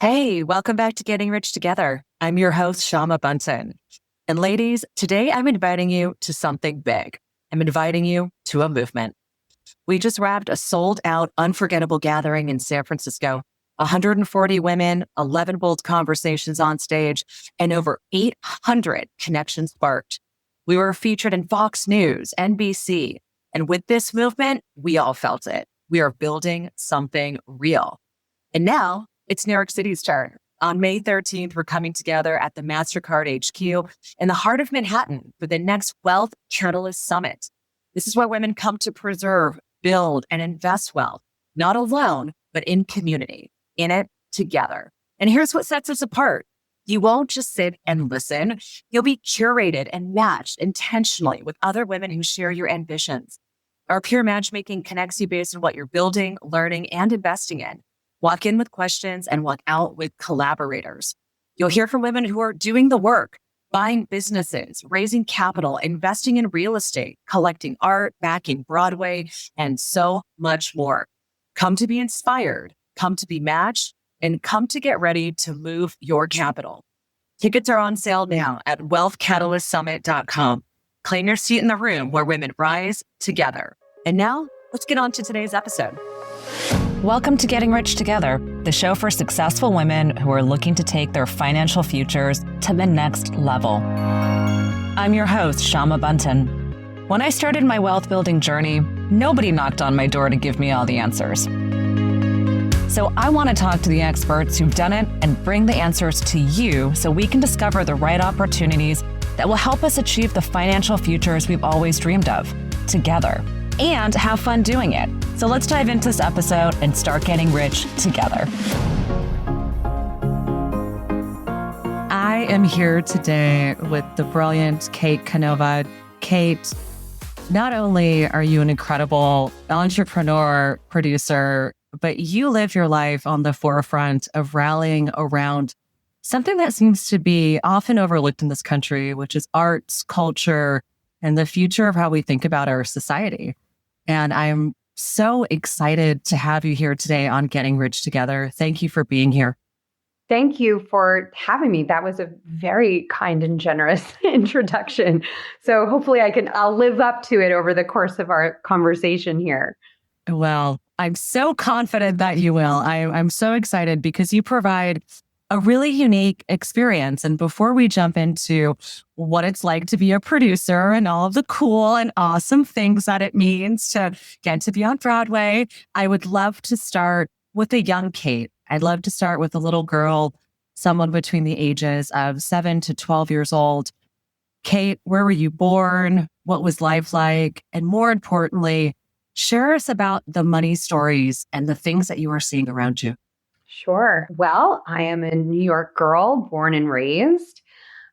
Hey, welcome back to Getting Rich Together. I'm your host, Shama Bunton. And ladies, today I'm inviting you to something big. I'm inviting you to a movement. We just wrapped a sold out, unforgettable gathering in San Francisco. 140 women, 11 bold conversations on stage, and over 800 connections sparked. We were featured in Fox News, NBC, and with this movement, we all felt it. We are building something real. And now it's New York City's turn. On May 13th, we're coming together at the MasterCard HQ in the heart of Manhattan for the next Wealth Catalyst Summit. This is where women come to preserve, build, and invest wealth, not alone, but in community, in it together. And here's what sets us apart. You won't just sit and listen. You'll be curated and matched intentionally with other women who share your ambitions. Our peer matchmaking connects you based on what you're building, learning, and investing in. Walk in with questions and walk out with collaborators. You'll hear from women who are doing the work, buying businesses, raising capital, investing in real estate, collecting art, backing Broadway, and so much more. Come to be inspired, come to be matched, and come to get ready to move your capital. Tickets are on sale now at wealthcatalystsummit.com. Claim your seat in the room where women rise together. And now, let's get on to today's episode. Welcome to Getting Rich Together, the show for successful women who are looking to take their financial futures to the next level. I'm your host, Shama Bunton. When I started my wealth building journey, nobody knocked on my door to give me all the answers. So I want to talk to the experts who've done it and bring the answers to you so we can discover the right opportunities that will help us achieve the financial futures we've always dreamed of, together, and have fun doing it. So let's dive into this episode and start getting rich together. I am here today with the brilliant Kate Cannova. Kate, not only are you an incredible entrepreneur, producer, but you live your life on the forefront of rallying around something that seems to be often overlooked in this country, which is arts, culture, and the future of how we think about our society. And I'm so excited to have you here today on Getting Rich Together. Thank you for being here. Thank you for having me. That was a very kind and generous introduction. So hopefully I'll live up to it over the course of our conversation here. Well, I'm so confident that you will. I'm so excited because you provide a really unique experience. And before we jump into what it's like to be a producer and all of the cool and awesome things that it means to get to be on Broadway, I would love to start with a young Kate. I'd love to start with a little girl, someone between the ages of 7 to 12 years old. Kate, where were you born? What was life like? And more importantly, share us about the money stories and the things that you are seeing around you. Sure. Well, I am a New York girl, born and raised.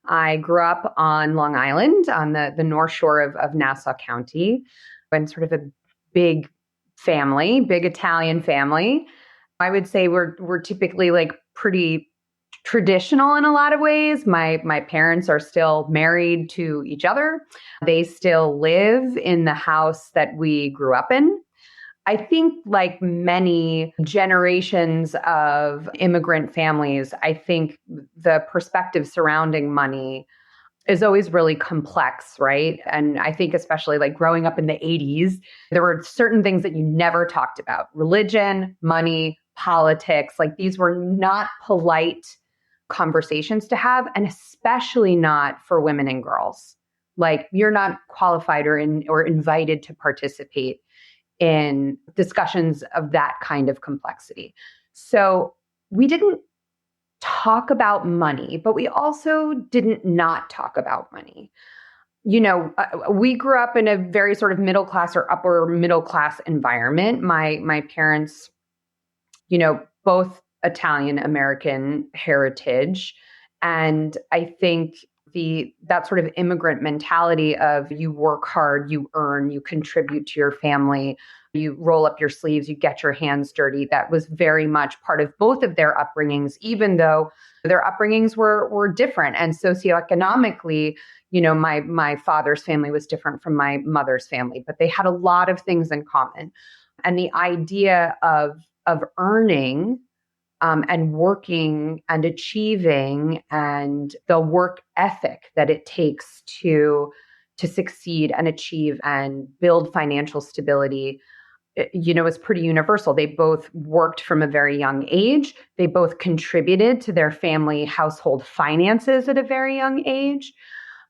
I grew up on Long Island on the North Shore of Nassau County, and sort of a big family, big Italian family. I would say we're typically like pretty traditional in a lot of ways. My parents are still married to each other. They still live in the house that we grew up in. I think like many generations of immigrant families, I think the perspective surrounding money is always really complex, right? And I think especially like growing up in the 80s, there were certain things that you never talked about. Religion, money, politics, like these were not polite conversations to have, and especially not for women and girls. Like you're not qualified or invited to participate in discussions of that kind of complexity. So we didn't talk about money, but we also didn't not talk about money. You know, we grew up in a very sort of middle class or upper middle class environment. My parents, you know, both Italian American heritage. And I think that sort of immigrant mentality of you work hard, you earn, you contribute to your family, you roll up your sleeves, you get your hands dirty. That was very much part of both of their upbringings, even though their upbringings were different. And socioeconomically, you know, my father's family was different from my mother's family, but they had a lot of things in common. And the idea of earning and working and achieving, and the work ethic that it takes to succeed and achieve and build financial stability, is pretty universal. They both worked from a very young age. They both contributed to their family household finances at a very young age.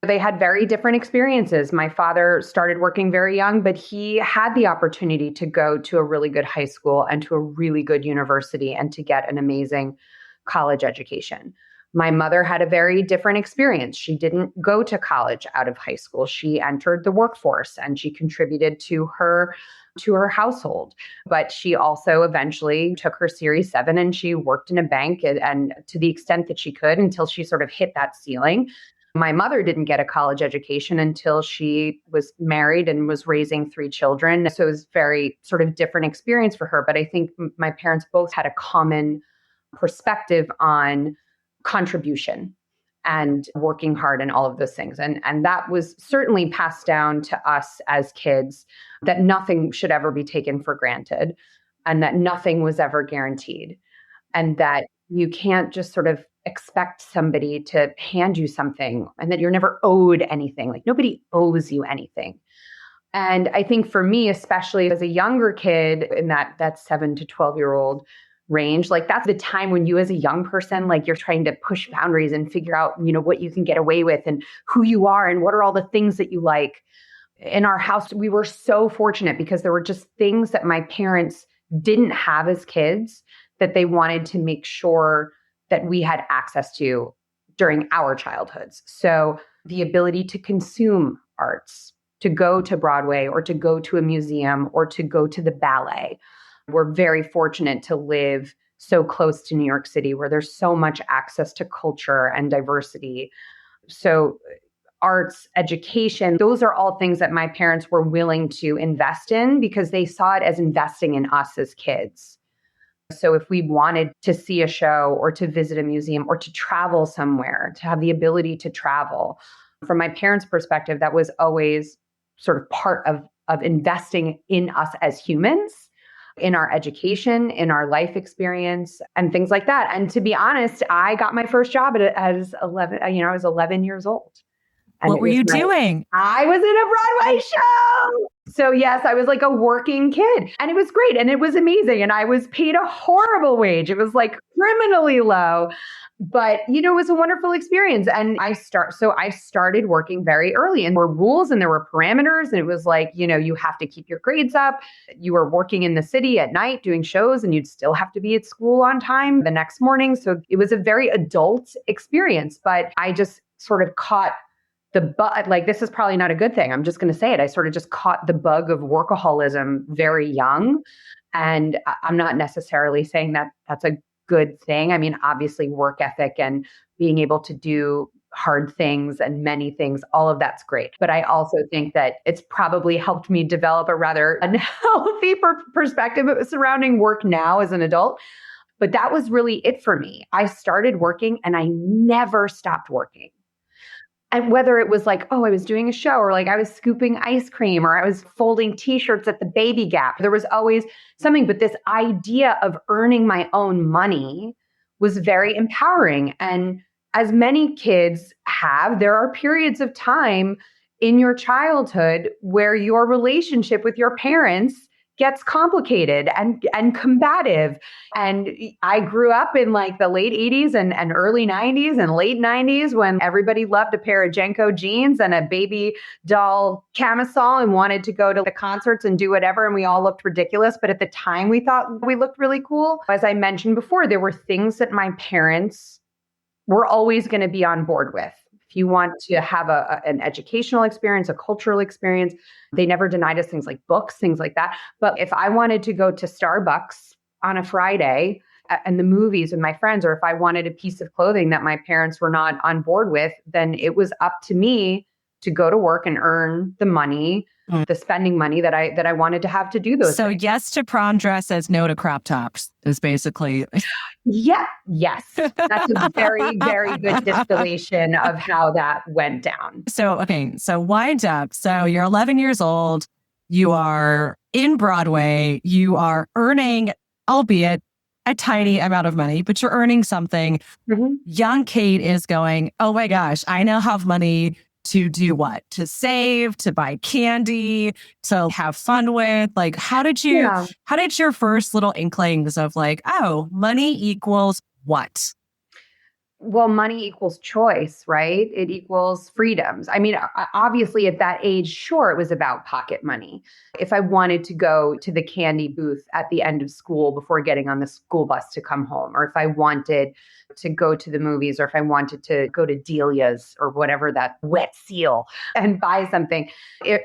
They had very different experiences. My father started working very young, but he had the opportunity to go to a really good high school and to a really good university and to get an amazing college education. My mother had a very different experience. She didn't go to college out of high school. She entered the workforce and she contributed to her household. But she also eventually took her Series 7 and she worked in a bank, and to the extent that she could, until she sort of hit that ceiling. My mother didn't get a college education until she was married and was raising 3 children. So it was very sort of different experience for her. But I think my parents both had a common perspective on contribution and working hard and all of those things. And that was certainly passed down to us as kids, that nothing should ever be taken for granted and that nothing was ever guaranteed. And that you can't just sort of expect somebody to hand you something and that you're never owed anything. Like nobody owes you anything. And I think for me, especially as a younger kid in that 7 to 12-year-old range, like that's the time when you as a young person, like you're trying to push boundaries and figure out, what you can get away with and who you are and what are all the things that you like. In our house, we were so fortunate because there were just things that my parents didn't have as kids that they wanted to make sure that we had access to during our childhoods. So the ability to consume arts, to go to Broadway or to go to a museum or to go to the ballet. We're very fortunate to live so close to New York City, where there's so much access to culture and diversity. So arts, education, those are all things that my parents were willing to invest in because they saw it as investing in us as kids. So if we wanted to see a show or to visit a museum or to travel somewhere, to have the ability to travel, from my parents' perspective, that was always sort of part of investing in us as humans, in our education, in our life experience, and things like that. And to be honest, I got my first job as 11. I was 11 years old. And what were you doing? I was in a Broadway show. So yes, I was like a working kid and it was great and it was amazing. And I was paid a horrible wage. It was like criminally low, but it was a wonderful experience. And I started working very early, and there were rules and there were parameters. And it was like, you have to keep your grades up. You were working in the city at night doing shows and you'd still have to be at school on time the next morning. So it was a very adult experience, but I just sort of caught the bug. Like, this is probably not a good thing. I'm just going to say it. I sort of just caught the bug of workaholism very young. And I'm not necessarily saying that that's a good thing. I mean, obviously work ethic and being able to do hard things and many things, all of that's great. But I also think that it's probably helped me develop a rather unhealthy perspective surrounding work now as an adult. But that was really it for me. I started working and I never stopped working. And whether it was like, I was doing a show, or like I was scooping ice cream, or I was folding t-shirts at the Baby Gap, there was always something. But this idea of earning my own money was very empowering. And as many kids have, there are periods of time in your childhood where your relationship with your parents gets complicated and combative. And I grew up in like the late 80s and early 90s and late 90s when everybody loved a pair of Jenko jeans and a baby doll camisole and wanted to go to the concerts and do whatever. And we all looked ridiculous. But at the time, we thought we looked really cool. As I mentioned before, there were things that my parents were always going to be on board with. If you want to have an educational experience, a cultural experience, they never denied us things like books, things like that. But if I wanted to go to Starbucks on a Friday and the movies with my friends, or if I wanted a piece of clothing that my parents were not on board with, then it was up to me to go to work and earn the money, the spending money that I wanted to have to do those things. Yes to prom dresses, no to crop tops is basically. Yes. That's a very, very good distillation of how that went down. So wind up. So you're 11 years old. You are in Broadway. You are earning, albeit a tiny amount of money, but you're earning something. Young Kate is going, oh my gosh, I now have money to do what? To save, to buy candy, to have fun with. Like, how did your first little inklings of like, oh, money equals what? Well, money equals choice, right? It equals freedoms. I mean, obviously at that age, sure, it was about pocket money. If I wanted to go to the candy booth at the end of school before getting on the school bus to come home, or if I wanted to go to the movies, or if I wanted to go to Delia's or whatever, that wet seal, and buy something,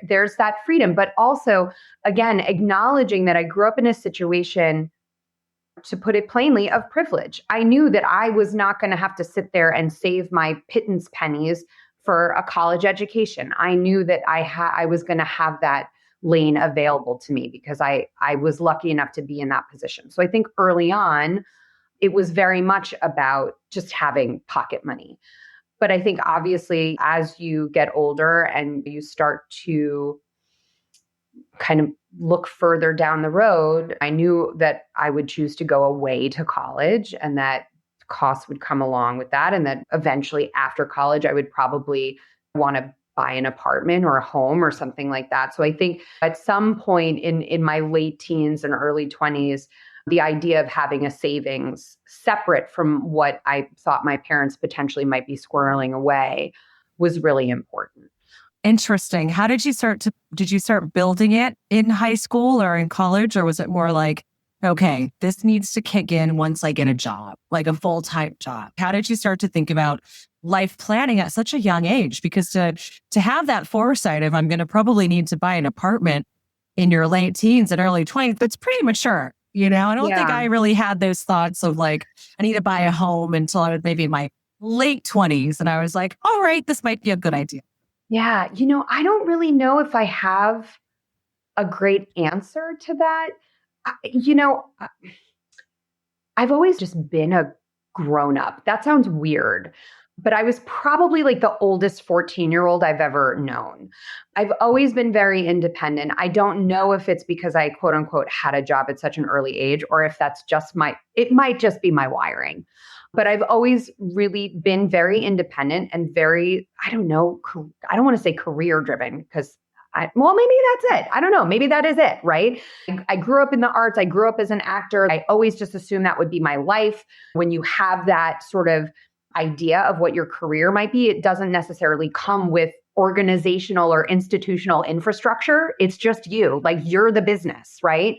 there's that freedom. But also, again, acknowledging that I grew up in a situation, to put it plainly, of privilege. I knew that I was not going to have to sit there and save my pittance pennies for a college education. I knew that I was going to have that lane available to me because I was lucky enough to be in that position. So I think early on, it was very much about just having pocket money. But I think obviously as you get older and you start to kind of look further down the road, I knew that I would choose to go away to college and that costs would come along with that. And that eventually after college, I would probably want to buy an apartment or a home or something like that. So I think at some point in my late teens and early 20s, the idea of having a savings separate from what I thought my parents potentially might be squirreling away was really important. Interesting. How did you start building it in high school or in college? Or was it more like, okay, this needs to kick in once I get a job, like a full-time job? How did you start to think about life planning at such a young age? Because to have that foresight of I'm going to probably need to buy an apartment in your late teens and early 20s, that's pretty mature. I don't think I really had those thoughts of like, I need to buy a home until I was maybe in my late 20s. And I was like, all right, this might be a good idea. Yeah. I don't really know if I have a great answer to that. I've always just been a grown up. That sounds weird, but I was probably like the oldest 14-year-old I've ever known. I've always been very independent. I don't know if it's because I quote unquote had a job at such an early age or if that's just it might just be my wiring. But I've always really been very independent and very, I don't want to say career driven because maybe that's it. I don't know. Maybe that is it, right? I grew up in the arts. I grew up as an actor. I always just assumed that would be my life. When you have that sort of idea of what your career might be, it doesn't necessarily come with organizational or institutional infrastructure. It's just you, like you're the business, right?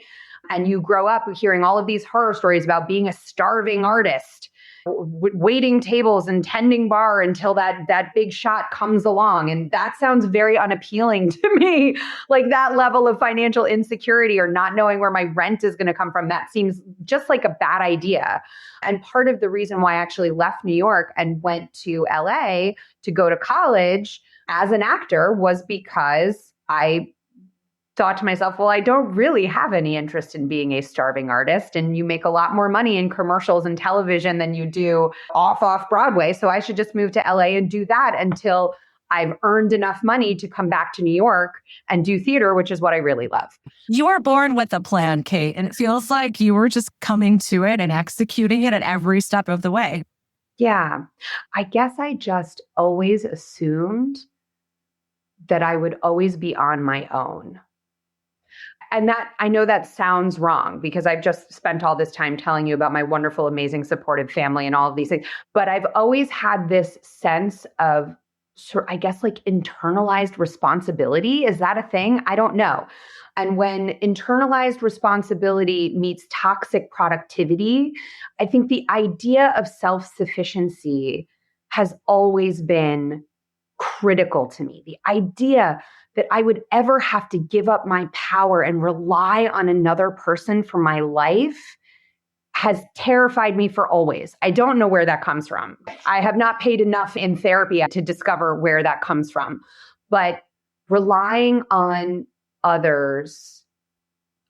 And you grow up hearing all of these horror stories about being a starving artist, waiting tables and tending bar until that big shot comes along. And that sounds very unappealing to me. Like that level of financial insecurity or not knowing where my rent is going to come from, that seems just like a bad idea. And part of the reason why I actually left New York and went to LA to go to college as an actor was because I thought to myself, well, I don't really have any interest in being a starving artist. And you make a lot more money in commercials and television than you do off Broadway. So I should just move to LA and do that until I've earned enough money to come back to New York and do theater, which is what I really love. You were born with a plan, Kate, and it feels like you were just coming to it and executing it at every step of the way. Yeah. I guess I just always assumed that I would always be on my own. And that I know that sounds wrong because I've just spent all this time telling you about my wonderful, amazing, supportive family and all of these things. But I've always had this sense of, I guess, like internalized responsibility. Is that a thing? I don't know. And when internalized responsibility meets toxic productivity, I think the idea of self-sufficiency has always been critical to me. The idea that I would ever have to give up my power and rely on another person for my life has terrified me for always. I don't know where that comes from. I have not paid enough in therapy to discover where that comes from. But relying on others,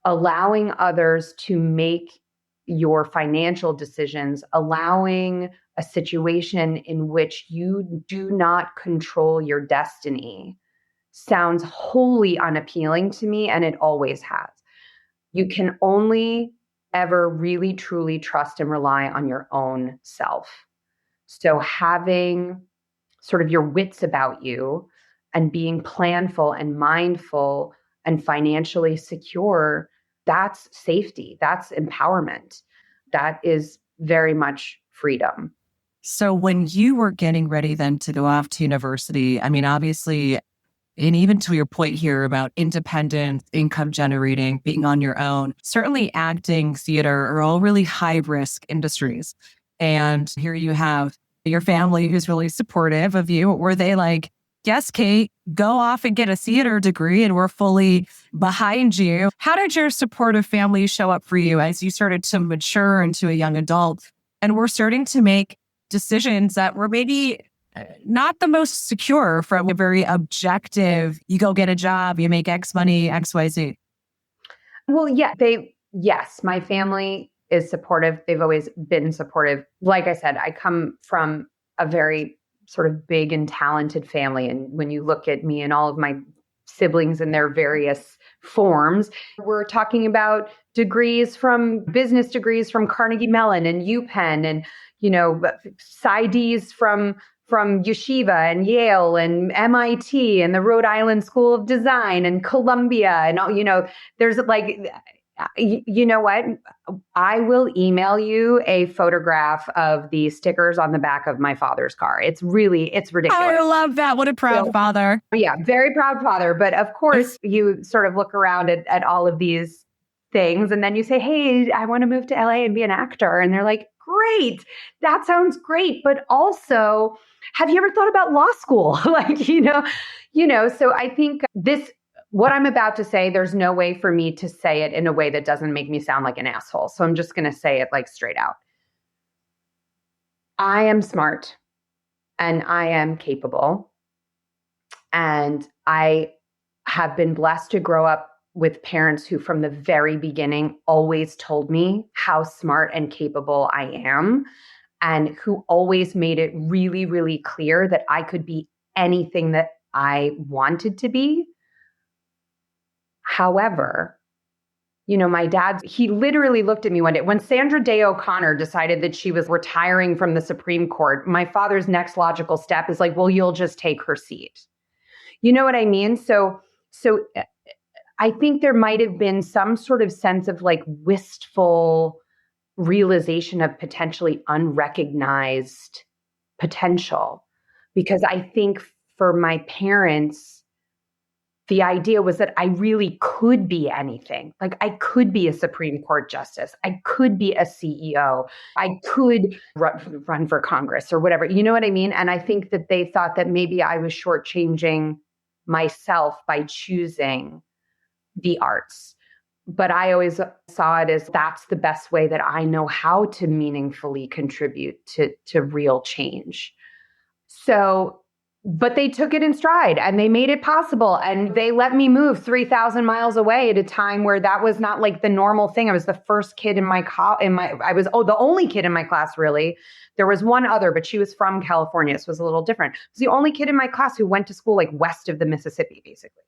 allowing others to make your financial decisions, allowing a situation in which you do not control your destiny sounds wholly unappealing to me, and it always has. You can only ever really truly trust and rely on your own self. So having sort of your wits about you and being planful and mindful and financially secure, that's safety, that's empowerment. That is very much freedom. So when you were getting ready then to go off to university, I mean, obviously, and even to your point here about independent income generating, being on your own, certainly acting, theater are all really high risk industries. And here you have your family who's really supportive of you. Were they like, yes, Kate, go off and get a theater degree and we're fully behind you? How did your supportive family show up for you as you started to mature into a young adult and were starting to make decisions that were maybe not the most secure from a very objective, you go get a job, you make X money, XYZ? Well, yes, my family is supportive. They've always been supportive. Like I said, I come from a very sort of big and talented family. And when you look at me and all of my siblings in their various forms, we're talking about business degrees from Carnegie Mellon and UPenn and, PsyDs from Yeshiva and Yale and MIT and the Rhode Island School of Design and Columbia and all, there's like, you know what? I will email you a photograph of the stickers on the back of my father's car. It's ridiculous. I love that. What a proud father. Yeah, very proud father. But of course, you sort of look around at all of these things and then you say, hey, I want to move to LA and be an actor. And they're like, great, that sounds great. But also, have you ever thought about law school? So I think what I'm about to say, there's no way for me to say it in a way that doesn't make me sound like an asshole. So I'm just going to say it like straight out. I am smart and I am capable. And I have been blessed to grow up with parents who from the very beginning always told me how smart and capable I am, and who always made it really, really clear that I could be anything that I wanted to be. However, my dad, he literally looked at me one day when Sandra Day O'Connor decided that she was retiring from the Supreme Court. My father's next logical step is like, well, you'll just take her seat. You know what I mean? So I think there might have been some sort of sense of like wistful realization of potentially unrecognized potential, because I think for my parents, the idea was that I really could be anything. Like I could be a Supreme Court justice. I could be a CEO. I could run for Congress or whatever. You know what I mean? And I think that they thought that maybe I was shortchanging myself by choosing the arts. But I always saw it as that's the best way that I know how to meaningfully contribute to real change. So, but they took it in stride and they made it possible. And they let me move 3,000 miles away at a time where that was not like the normal thing. I was the first kid I was the only kid in my class, really. There was one other, but she was from California. So it was a little different. I was the only kid in my class who went to school like west of the Mississippi, basically.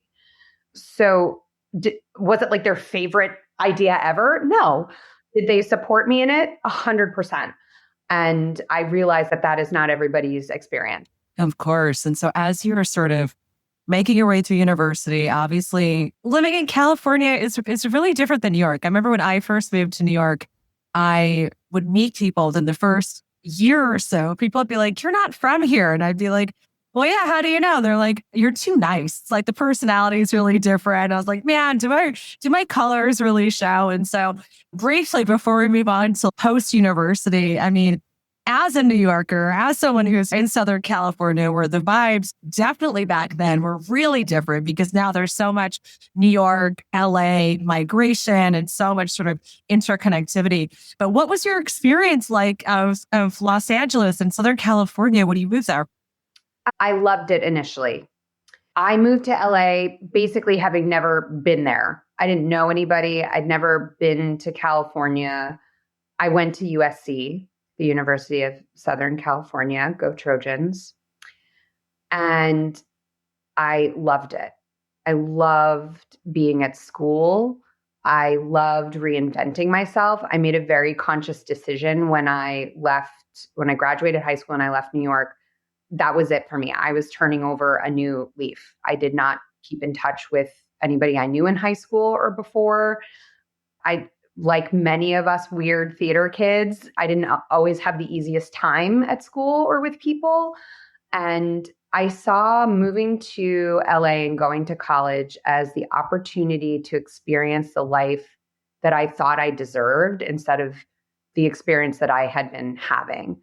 So was it like their favorite idea ever? No. Did they support me in it? 100%. And I realized that is not everybody's experience. Of course. And so as you're sort of making your way through university, obviously living in California is really different than New York. I remember when I first moved to New York, I would meet people in the first year or so. People would be like, you're not from here. And I'd be like, well, yeah, how do you know? They're like, you're too nice. It's like the personality is really different. I was like, man, do my colors really show? And so briefly before we move on to post-university, I mean, as a New Yorker, as someone who's in Southern California, where the vibes definitely back then were really different because now there's so much New York, LA migration and so much sort of interconnectivity. But what was your experience like of Los Angeles and Southern California when you moved there? I loved it initially. I moved to LA basically having never been there. I didn't know anybody. I'd never been to California. I went to USC, the University of Southern California, go Trojans. And I loved it. I loved being at school. I loved reinventing myself. I made a very conscious decision when I graduated high school and I left New York. That was it for me. I was turning over a new leaf. I did not keep in touch with anybody I knew in high school or before. Like many of us weird theater kids, I didn't always have the easiest time at school or with people. And I saw moving to LA and going to college as the opportunity to experience the life that I thought I deserved instead of the experience that I had been having.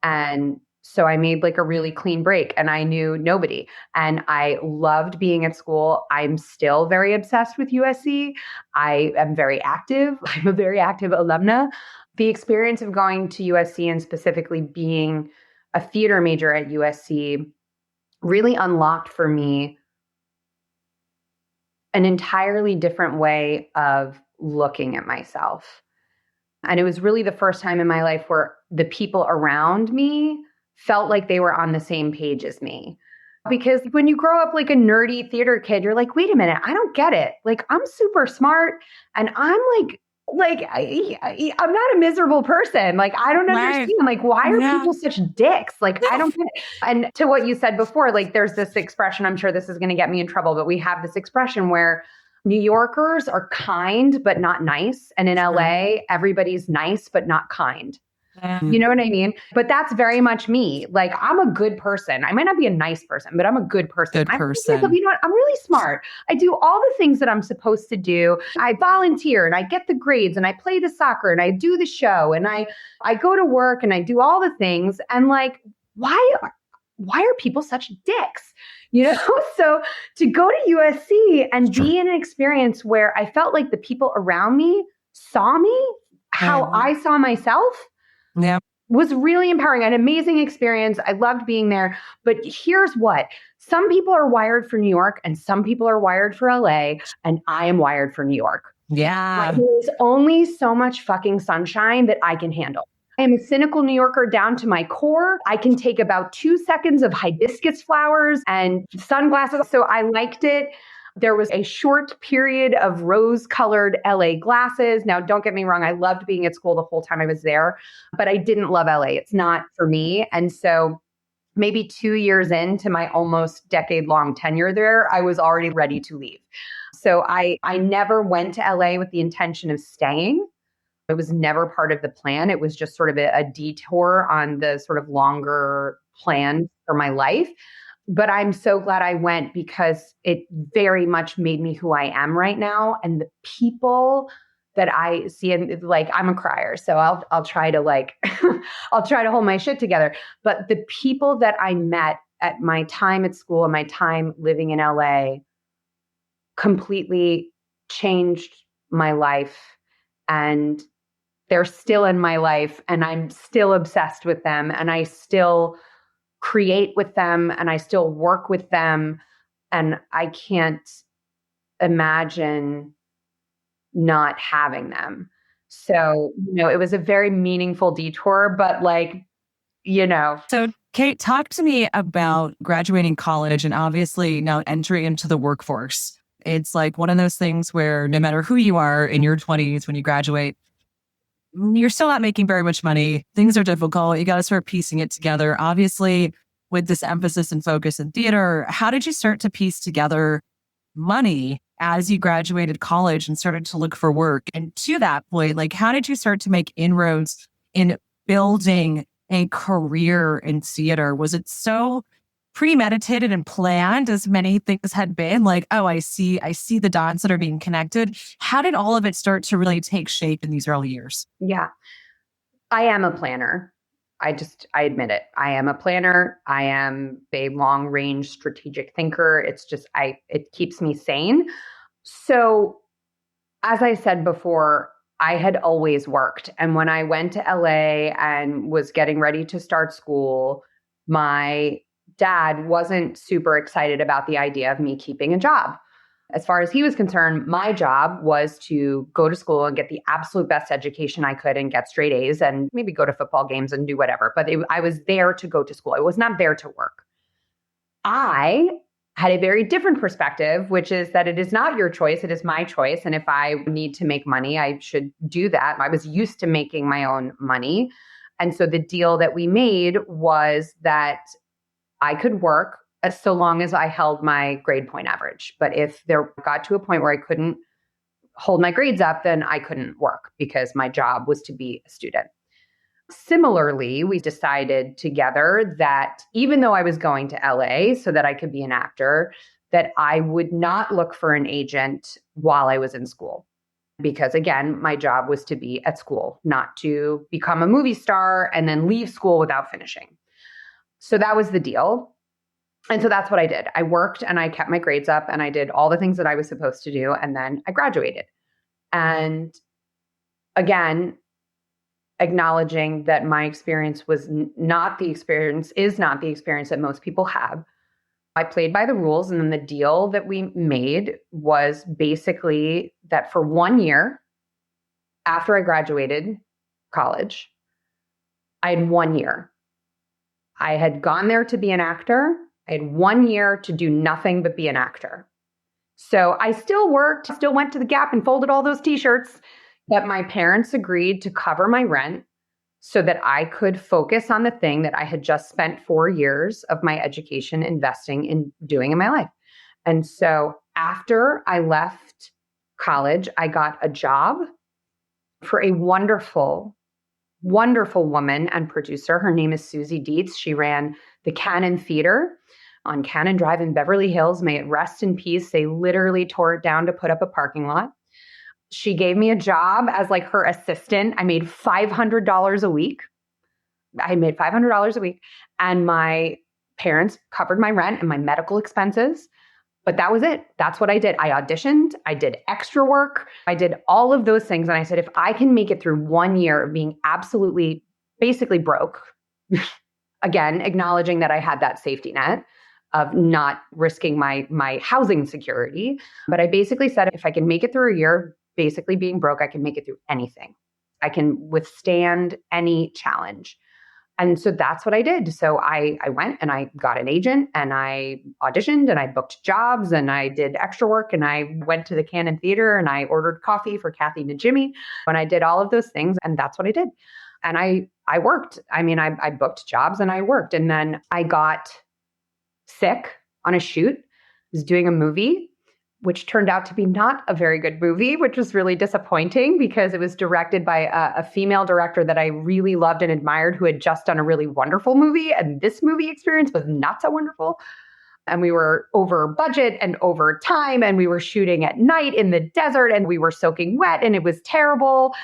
And so I made like a really clean break and I knew nobody. And I loved being at school. I'm still very obsessed with USC. I am very active. I'm a very active alumna. The experience of going to USC and specifically being a theater major at USC really unlocked for me an entirely different way of looking at myself. And it was really the first time in my life where the people around me felt like they were on the same page as me. Because when you grow up like a nerdy theater kid, you're like, wait a minute, I don't get it. Like, I'm super smart and I'm I'm not a miserable person. Like, I don't understand. Like, why are people such dicks? Like, I don't get it. And to what you said before, like, there's this expression, I'm sure this is going to get me in trouble, but we have this expression where New Yorkers are kind, but not nice. And in LA, everybody's nice, but not kind. You know what I mean? But that's very much me. Like, I'm a good person. I might not be a nice person, but I'm a good person. You know what? I'm really smart. I do all the things that I'm supposed to do. I volunteer and I get the grades and I play the soccer and I do the show and I go to work and I do all the things. And like, why are people such dicks? You know, so to go to USC and be in an experience where I felt like the people around me saw me, how I saw myself, was really empowering. An amazing experience. I loved being there. But here's what. Some people are wired for New York and some people are wired for LA, and I am wired for New York. Yeah. There's only so much fucking sunshine that I can handle. I am a cynical New Yorker down to my core. I can take about 2 seconds of hibiscus flowers and sunglasses. So I liked it. There was a short period of rose-colored LA glasses. Now, don't get me wrong. I loved being at school the whole time I was there, but I didn't love LA. It's not for me. And so maybe 2 years into my almost decade-long tenure there, I was already ready to leave. So I never went to LA with the intention of staying. It was never part of the plan. It was just sort of a detour on the sort of longer plan for my life. But I'm so glad I went because it very much made me who I am right now. And the people that I see, and like, I'm a crier, so I'll try to like, I'll try to hold my shit together. But the people that I met at my time at school and my time living in LA completely changed my life. And they're still in my life and I'm still obsessed with them and I still create with them and I still work with them. And I can't imagine not having them. So, it was a very meaningful detour, but So Kate, talk to me about graduating college and obviously now entering into the workforce. It's like one of those things where no matter who you are in your 20s, when you graduate, you're still not making very much money. Things are difficult. You got to start piecing it together. Obviously, with this emphasis and focus in theater, how did you start to piece together money as you graduated college and started to look for work? And to that point, like, how did you start to make inroads in building a career in theater? Was it so premeditated and planned as many things had been? Like, oh, I see the dots that are being connected. How did all of it start to really take shape in these early years? Yeah, I am a planner. I admit it. I am a planner. I am a long range strategic thinker. It's just, it keeps me sane. So as I said before, I had always worked. And when I went to LA and was getting ready to start school, my dad wasn't super excited about the idea of me keeping a job. As far as he was concerned, my job was to go to school and get the absolute best education I could and get straight A's and maybe go to football games and do whatever. But I was there to go to school. I was not there to work. I had a very different perspective, which is that it is not your choice, it is my choice. And if I need to make money, I should do that. I was used to making my own money. And so the deal that we made was that I could work so long as I held my grade point average. But if there got to a point where I couldn't hold my grades up, then I couldn't work because my job was to be a student. Similarly, we decided together that even though I was going to LA so that I could be an actor, that I would not look for an agent while I was in school. Because again, my job was to be at school, not to become a movie star and then leave school without finishing. So that was the deal. And so that's what I did. I worked and I kept my grades up and I did all the things that I was supposed to do. And then I graduated. And again, acknowledging that my experience was not the experience, is not the experience that most people have. I played by the rules. And then the deal that we made was basically that for 1 year after I graduated college, I had 1 year. I had gone there to be an actor. I had 1 year to do nothing but be an actor. So I still worked, still went to the Gap and folded all those t-shirts, but my parents agreed to cover my rent so that I could focus on the thing that I had just spent 4 years of my education investing in doing in my life. And so after I left college, I got a job for a wonderful, wonderful woman and producer. Her name is Susie Dietz. She ran the Cannon Theater on Cannon Drive in Beverly Hills. May it rest in peace. They literally tore it down to put up a parking lot. She gave me a job as like her assistant. I made $500 a week. And my parents covered my rent and my medical expenses. But that was it. That's what I did. I auditioned. I did extra work. I did all of those things. And I said, if I can make it through 1 year of being absolutely, basically broke, again, acknowledging that I had that safety net of not risking my housing security. But I basically said, if I can make it through a year, basically being broke, I can make it through anything. I can withstand any challenge. And so that's what I did. So I went and I got an agent and I auditioned and I booked jobs and I did extra work and I went to the Cannon Theater and I ordered coffee for Kathy and Jimmy and I did all of those things. And that's what I did. And I worked. I mean, I booked jobs and I worked. And then I got sick on a shoot. I was doing a movie, which turned out to be not a very good movie, which was really disappointing because it was directed by a female director that I really loved and admired who had just done a really wonderful movie. And this movie experience was not so wonderful. And we were over budget and over time, and we were shooting at night in the desert and we were soaking wet and it was terrible.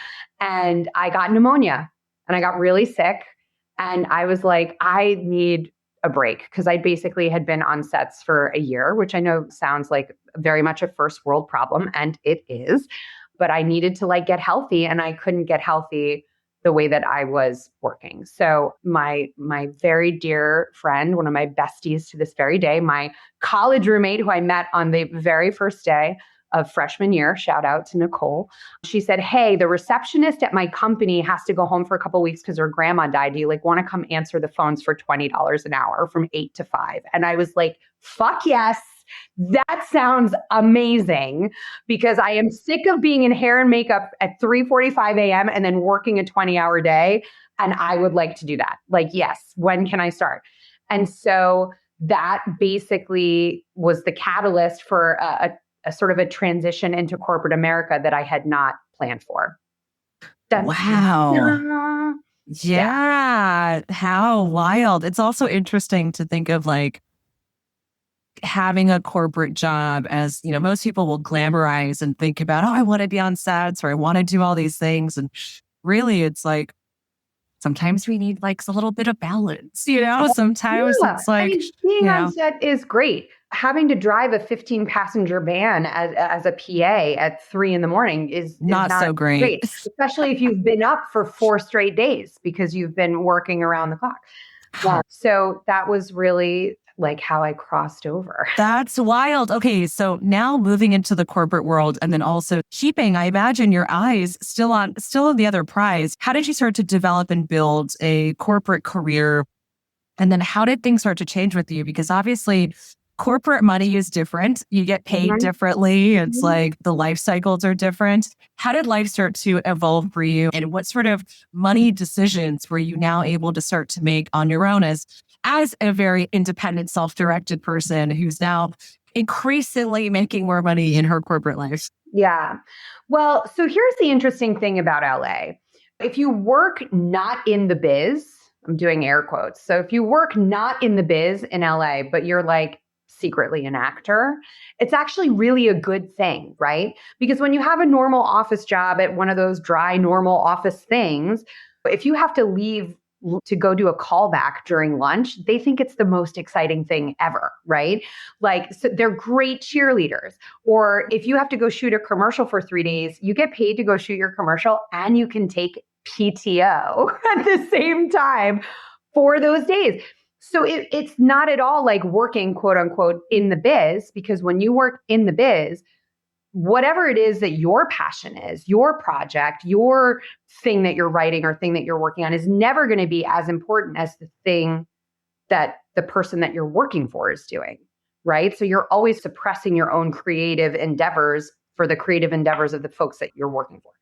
And I got pneumonia and I got really sick. And I was like, I need a break because I basically had been on sets for a year, which I know sounds like very much a first world problem, and it is, but I needed to like get healthy and I couldn't get healthy the way that I was working. So my very dear friend, one of my besties to this very day, my college roommate who I met on the very first day of freshman year, shout out to Nicole. She said, hey, the receptionist at my company has to go home for a couple of weeks because her grandma died. Do you like want to come answer the phones for $20 an hour from 8 to 5? And I was like, fuck yes. That sounds amazing because I am sick of being in hair and makeup at 3:45 a.m. and then working a 20-hour day. And I would like to do that. Like, yes, when can I start? And so that basically was the catalyst for a sort of a transition into corporate America that I had not planned for. Wow. Yeah. How wild. It's also interesting to think of like having a corporate job as, you know, most people will glamorize and think about, oh, I want to be on sets or I want to do all these things. And really it's like, sometimes we need like a little bit of balance, you know, sometimes it's like, I mean, being on set is great. Having to drive a 15-passenger van as a PA at 3 a.m. is not so great. Especially if you've been up for 4 straight days because you've been working around the clock. Yeah. So that was really like how I crossed over. That's wild. Okay. So now moving into the corporate world and then also keeping, I imagine, your eyes still on the other prize. How did you start to develop and build a corporate career? And then how did things start to change with you? Because obviously corporate money is different. You get paid differently. It's like the life cycles are different. How did life start to evolve for you? And what sort of money decisions were you now able to start to make on your own as a very independent, self-directed person who's now increasingly making more money in her corporate life? Yeah. Well, so here's the interesting thing about LA. If you work not in the biz, I'm doing air quotes. So if you work not in the biz in LA, but you're like secretly an actor, it's actually really a good thing, right? Because when you have a normal office job at one of those dry, normal office things, if you have to leave to go do a callback during lunch, they think it's the most exciting thing ever, right? Like, so they're great cheerleaders. Or if you have to go shoot a commercial for 3 days, you get paid to go shoot your commercial and you can take PTO at the same time for those days. So it's not at all like working, quote unquote, in the biz, because when you work in the biz, whatever it is that your passion is, your project, your thing that you're writing or thing that you're working on is never going to be as important as the thing that the person that you're working for is doing, right? So you're always suppressing your own creative endeavors for the creative endeavors of the folks that you're working for.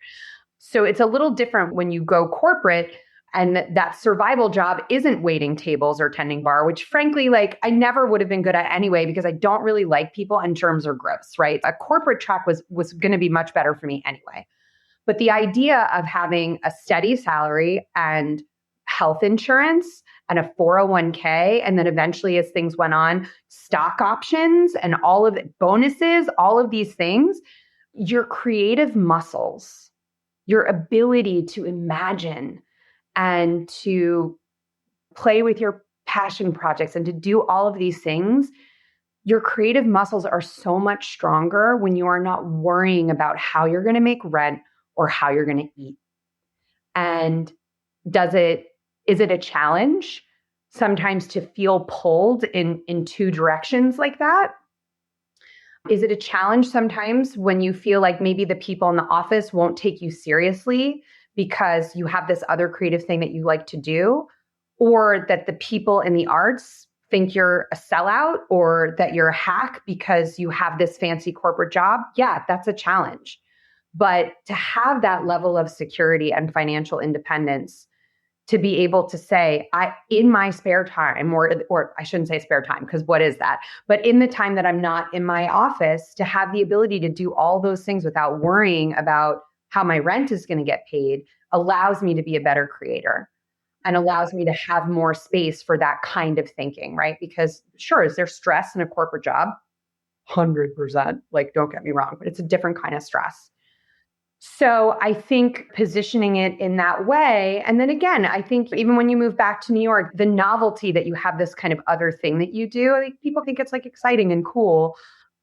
So it's a little different when you go corporate and that survival job isn't waiting tables or tending bar, which frankly, like I never would have been good at anyway, because I don't really like people and germs are gross, right? A corporate track was going to be much better for me anyway. But the idea of having a steady salary and health insurance and a 401k, and then eventually as things went on, stock options and all of it, bonuses, all of these things, your creative muscles, your ability to imagine and to play with your passion projects and to do all of these things, your creative muscles are so much stronger when you are not worrying about how you're going to make rent or how you're going to eat. And is it a challenge sometimes to feel pulled in two directions like that? Is it a challenge sometimes when you feel like maybe the people in the office won't take you seriously because you have this other creative thing that you like to do, or that the people in the arts think you're a sellout or that you're a hack because you have this fancy corporate job? Yeah, that's a challenge. But to have that level of security and financial independence, to be able to say, in my spare time, or I shouldn't say spare time, because what is that? But in the time that I'm not in my office, to have the ability to do all those things without worrying about how my rent is going to get paid allows me to be a better creator and allows me to have more space for that kind of thinking, right? Because sure, is there stress in a corporate job? 100%. Like, don't get me wrong, but it's a different kind of stress. So I think positioning it in that way. And then again, I think even when you move back to New York, the novelty that you have this kind of other thing that you do, I think people think it's like exciting and cool.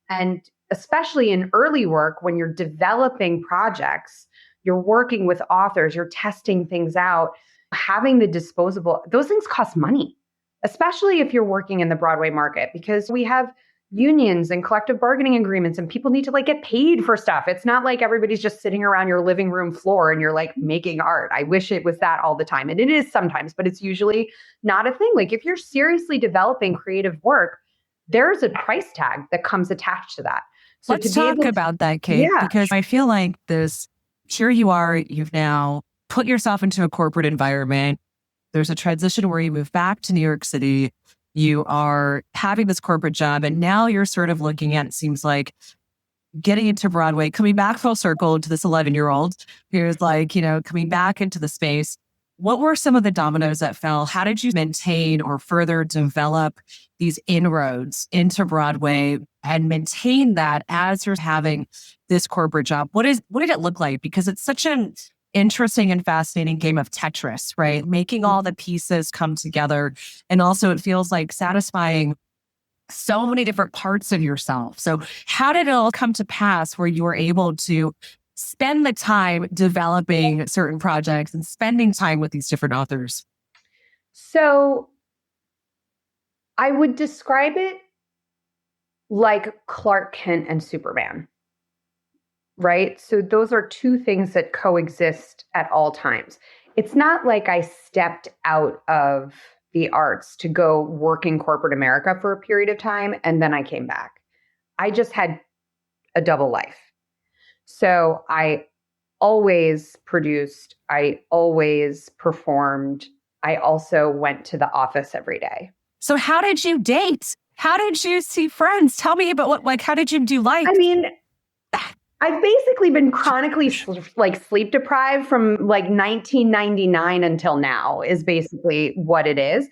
And especially in early work, when you're developing projects, you're working with authors, you're testing things out, having the disposable, those things cost money, especially if you're working in the Broadway market, because we have unions and collective bargaining agreements and people need to like get paid for stuff. It's not like everybody's just sitting around your living room floor and you're like making art. I wish it was that all the time. And it is sometimes, but it's usually not a thing. Like if you're seriously developing creative work, there's a price tag that comes attached to that. So Let's talk about that, Kate, because I feel like here you are, you've now put yourself into a corporate environment. There's a transition where you move back to New York City. You are having this corporate job, and now you're sort of looking at, it seems like, getting into Broadway, coming back full circle to this 11-year-old who's like, coming back into the space. What were some of the dominoes that fell? How did you maintain or further develop these inroads into Broadway and maintain that as you're having this corporate job? What did it look like? Because it's such an interesting and fascinating game of Tetris, right? Making all the pieces come together. And also it feels like satisfying so many different parts of yourself. So how did it all come to pass where you were able to spend the time developing certain projects and spending time with these different authors? So I would describe it like Clark Kent and Superman. Right? So those are two things that coexist at all times. It's not like I stepped out of the arts to go work in corporate America for a period of time. And then I came back. I just had a double life. So I always produced, I always performed. I also went to the office every day. So how did you date? How did you see friends? Tell me about how did you do life? I mean, I've basically been chronically sleep deprived from 1999 until now is basically what it is.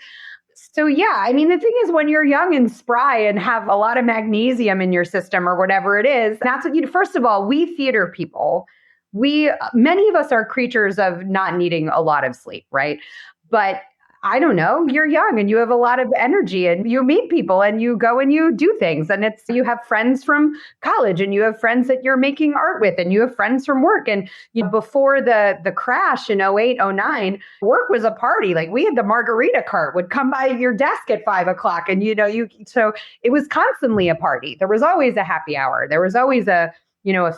So yeah, I mean, the thing is when you're young and spry and have a lot of magnesium in your system or whatever it is, that's what first of all, we theater people, many of us are creatures of not needing a lot of sleep, right? But I don't know, you're young and you have a lot of energy and you meet people and you go and you do things and you have friends from college and you have friends that you're making art with and you have friends from work. And before the crash in 08, 09, work was a party. Like we had the margarita cart would come by your desk at 5 o'clock and so it was constantly a party. There was always a happy hour. There was always a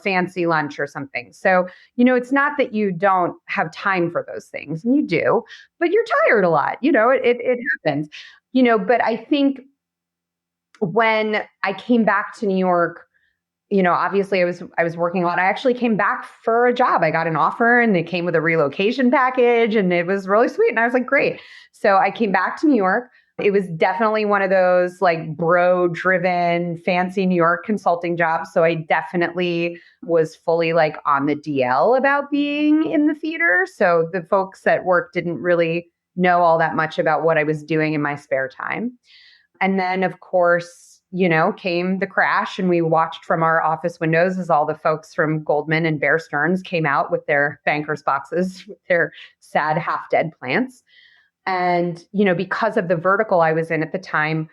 fancy lunch or something. So, it's not that you don't have time for those things, and you do, but you're tired a lot. It happens. But I think when I came back to New York, obviously I was working a lot. I actually came back for a job. I got an offer and it came with a relocation package and it was really sweet. And I was like, great. So I came back to New York. It was definitely one of those bro driven, fancy New York consulting jobs. So I definitely was fully on the DL about being in the theater. So the folks at work didn't really know all that much about what I was doing in my spare time. And then, of course, came the crash and we watched from our office windows as all the folks from Goldman and Bear Stearns came out with their bankers boxes, with their sad half dead plants. And, because of the vertical I was in at the time,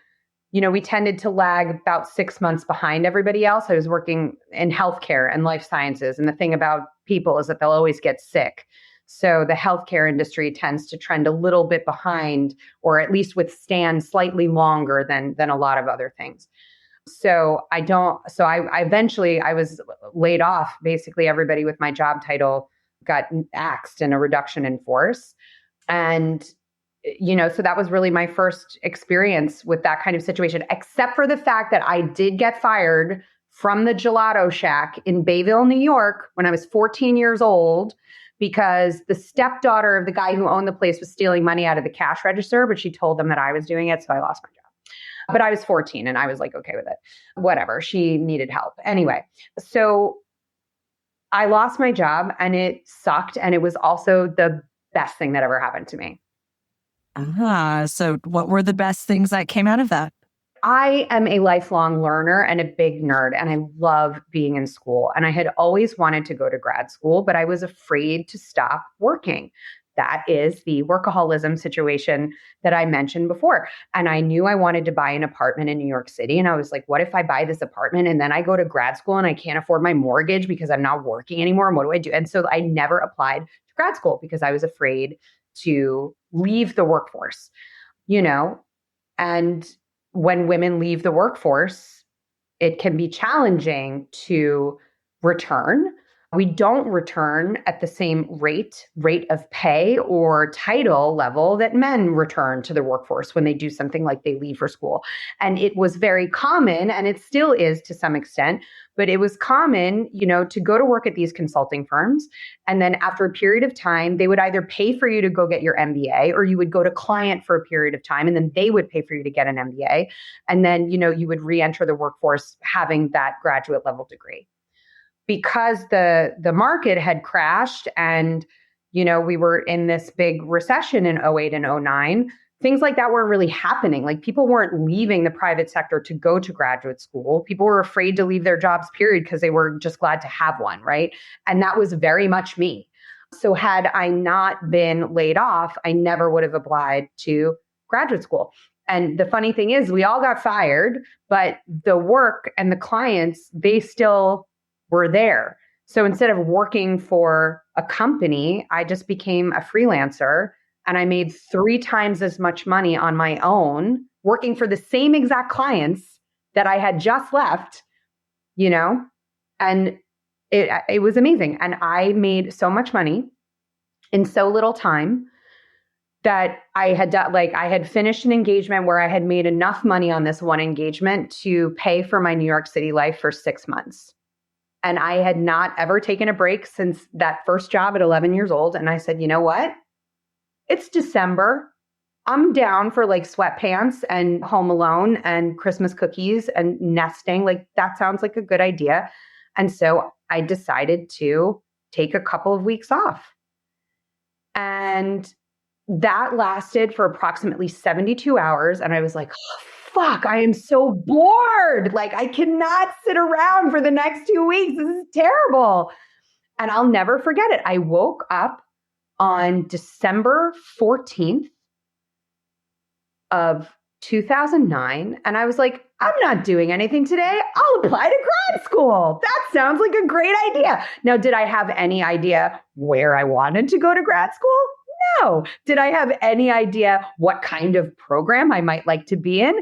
we tended to lag about 6 months behind everybody else. I was working in healthcare and life sciences. And the thing about people is that they'll always get sick. So the healthcare industry tends to trend a little bit behind, or at least withstand slightly longer than a lot of other things. So I eventually was laid off. Basically, everybody with my job title got axed in a reduction in force. And so that was really my first experience with that kind of situation, except for the fact that I did get fired from the Gelato Shack in Bayville, New York, when I was 14 years old, because the stepdaughter of the guy who owned the place was stealing money out of the cash register, but she told them that I was doing it. So I lost my job. But I was 14 and I was okay with it. Whatever. She needed help. Anyway, so I lost my job and it sucked. And it was also the best thing that ever happened to me. So what were the best things that came out of that? I am a lifelong learner and a big nerd, and I love being in school. And I had always wanted to go to grad school, but I was afraid to stop working. That is the workaholism situation that I mentioned before. And I knew I wanted to buy an apartment in New York City. And I was like, what if I buy this apartment and then I go to grad school and I can't afford my mortgage because I'm not working anymore? And what do I do? And so I never applied to grad school because I was afraid to leave the workforce, and when women leave the workforce, it can be challenging to return. We don't return at the same rate of pay or title level that men return to the workforce when they do something like they leave for school. And it was very common, and it still is to some extent, but it was common, to go to work at these consulting firms. And then after a period of time, they would either pay for you to go get your MBA, or you would go to client for a period of time, and then they would pay for you to get an MBA. And then, you would re-enter the workforce having that graduate level degree. Because the market had crashed and, we were in this big recession in 08 and 09, things like that weren't really happening. People weren't leaving the private sector to go to graduate school. People were afraid to leave their jobs, period, because they were just glad to have one, right? And that was very much me. So had I not been laid off, I never would have applied to graduate school. And the funny thing is, we all got fired, but the work and the clients, they still were there. So instead of working for a company, I just became a freelancer, and I made 3 times as much money on my own, working for the same exact clients that I had just left, and it was amazing. And I made so much money in so little time that I had done, like I had finished an engagement where I had made enough money on this one engagement to pay for my New York City life for 6 months. And I had not ever taken a break since that first job at 11 years old. And I said, you know what? It's December. I'm down for like sweatpants and Home Alone and Christmas cookies and nesting. Like that sounds like a good idea. And so I decided to take a couple of weeks off. And that lasted for approximately 72 hours. And I was like, oh, fuck, I am so bored. Like, I cannot sit around for the next 2 weeks. This is terrible. And I'll never forget it. I woke up on December 14th of 2009. And I was like, I'm not doing anything today. I'll apply to grad school. That sounds like a great idea. Now, did I have any idea where I wanted to go to grad school? No. Did I have any idea what kind of program I might like to be in?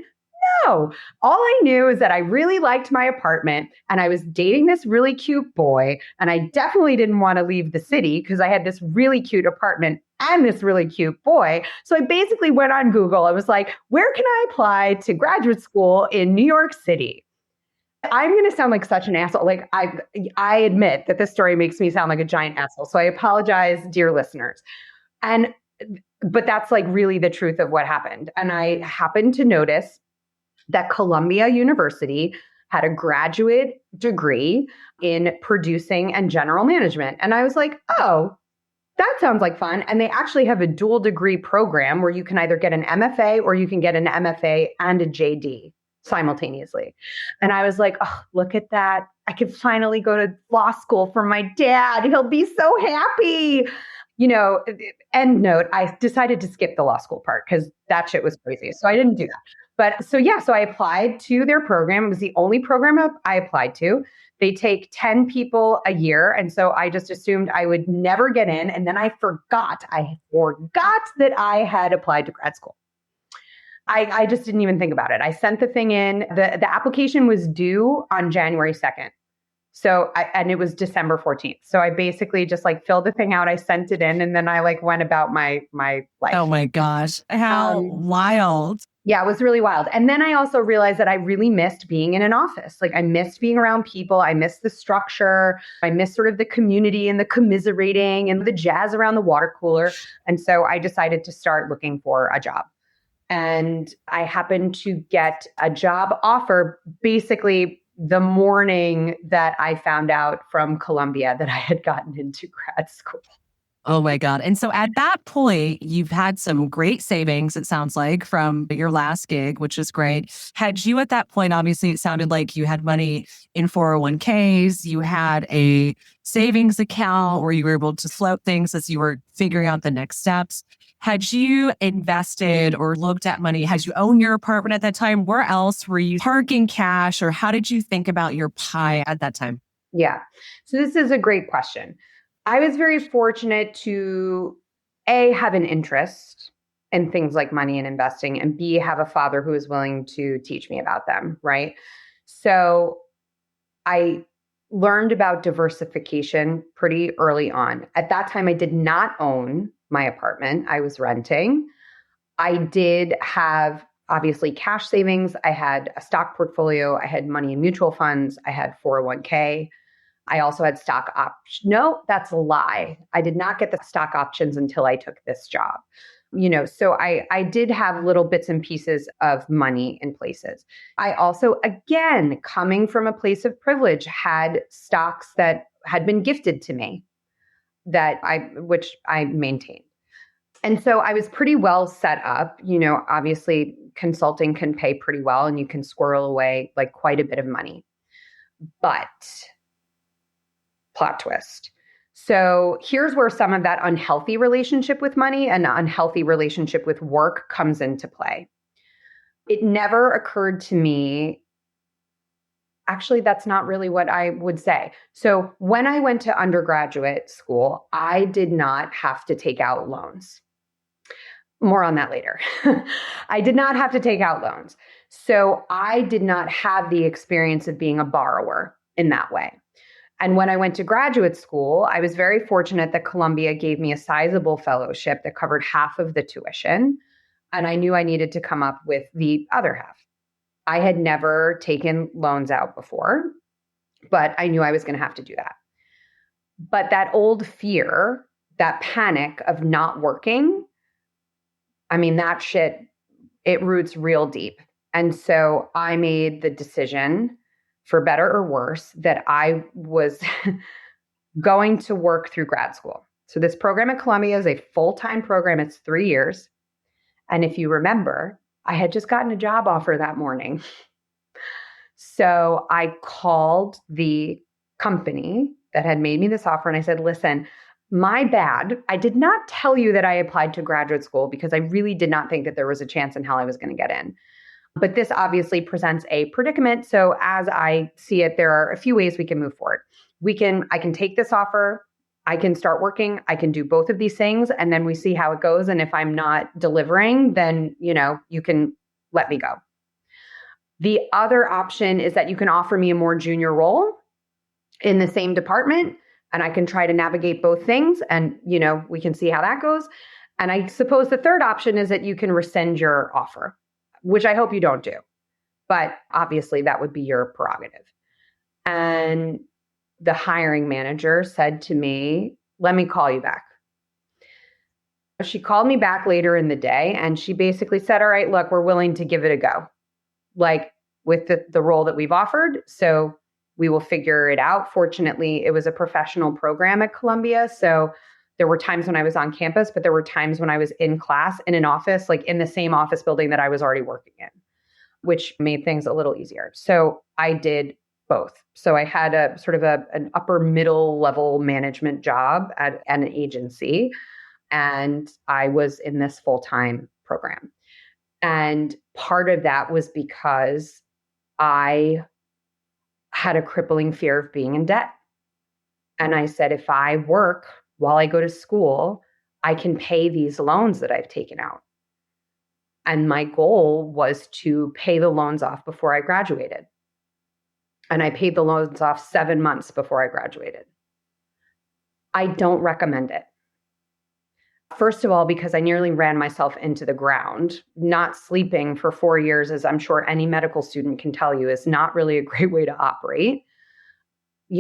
No. All I knew is that I really liked my apartment and I was dating this really cute boy. And I definitely didn't want to leave the city because I had this really cute apartment and this really cute boy. So I basically went on Google. I was like, where can I apply to graduate school in New York City? I'm going to sound like such an asshole. Like I admit that this story makes me sound like a giant asshole. So I apologize, dear listeners. But that's like really the truth of what happened. And I happened to notice that Columbia University had a graduate degree in producing and general management. And I was like, oh, that sounds like fun. And they actually have a dual degree program where you can either get an MFA or you can get an MFA and a JD simultaneously. And I was like, oh, look at that. I could finally go to law school for my dad. He'll be so happy. You know, end note, I decided to skip the law school part because that shit was crazy. So I didn't do that. But so I applied to their program. It was the only program I applied to. They take 10 people a year. And so I just assumed I would never get in. And then I forgot that I had applied to grad school. I just didn't even think about it. I sent the thing in. The application was due on January 2nd. And it was December 14th. So I basically just like filled the thing out. I sent it in and then I like went about my life. Oh my gosh. How wild. Yeah, it was really wild. And then I also realized that I really missed being in an office. Like I missed being around people. I missed the structure. I missed sort of the community and the commiserating and the jazz around the water cooler. And so I decided to start looking for a job. And I happened to get a job offer basically the morning that I found out from Columbia that I had gotten into grad school. Oh my God. And so at that point, you've had some great savings, it sounds like, from your last gig, which is great. Had you at that point, obviously, it sounded like you had money in 401ks, you had a savings account where you were able to float things as you were figuring out the next steps. Had you invested or looked at money? Had you owned your apartment at that time? Where else were you parking cash, or how did you think about your pie at that time? Yeah. So this is a great question. I was very fortunate to A, have an interest in things like money and investing, and B, have a father who was willing to teach me about them, right? So I learned about diversification pretty early on. At that time, I did not own my apartment. I was renting. I did have obviously cash savings. I had a stock portfolio. I had money in mutual funds. I had 401k. I also had stock options. No, that's a lie. I did not get the stock options until I took this job. So I did have little bits and pieces of money in places. I also, again, coming from a place of privilege, had stocks that had been gifted to me which I maintained. And so I was pretty well set up. Obviously consulting can pay pretty well and you can squirrel away like quite a bit of money. But plot twist. So here's where some of that unhealthy relationship with money and unhealthy relationship with work comes into play. It never occurred to me. Actually, that's not really what I would say. So when I went to undergraduate school, I did not have to take out loans. More on that later. I did not have to take out loans. So I did not have the experience of being a borrower in that way. And when I went to graduate school, I was very fortunate that Columbia gave me a sizable fellowship that covered half of the tuition. And I knew I needed to come up with the other half. I had never taken loans out before, but I knew I was going to have to do that. But that old fear, that panic of not working, I mean, that shit, it roots real deep. And so I made the decision, for better or worse, that I was going to work through grad school. So this program at Columbia is a full-time program. It's 3 years. And if you remember, I had just gotten a job offer that morning. So I called the company that had made me this offer and I said, listen, my bad. I did not tell you that I applied to graduate school because I really did not think that there was a chance in hell I was going to get in. But this obviously presents a predicament. So as I see it, there are a few ways we can move forward. I can take this offer. I can start working. I can do both of these things. And then we see how it goes. And if I'm not delivering, then, you can let me go. The other option is that you can offer me a more junior role in the same department. And I can try to navigate both things. And, we can see how that goes. And I suppose the third option is that you can rescind your offer, which I hope you don't do. But obviously that would be your prerogative. And the hiring manager said to me, let me call you back. She called me back later in the day and she basically said, all right, look, we're willing to give it a go, like with the role that we've offered. So we will figure it out. Fortunately, it was a professional program at Columbia. So there were times when I was on campus, but there were times when I was in class in an office, like in the same office building that I was already working in, which made things a little easier. So I did both. So I had a sort of an upper middle level management job at an agency, and I was in this full-time program. And part of that was because I had a crippling fear of being in debt. And I said, if I work while I go to school, I can pay these loans that I've taken out. And my goal was to pay the loans off before I graduated. And I paid the loans off 7 months before I graduated. I don't recommend it. First of all, because I nearly ran myself into the ground. Not sleeping for 4 years, as I'm sure any medical student can tell you, is not really a great way to operate.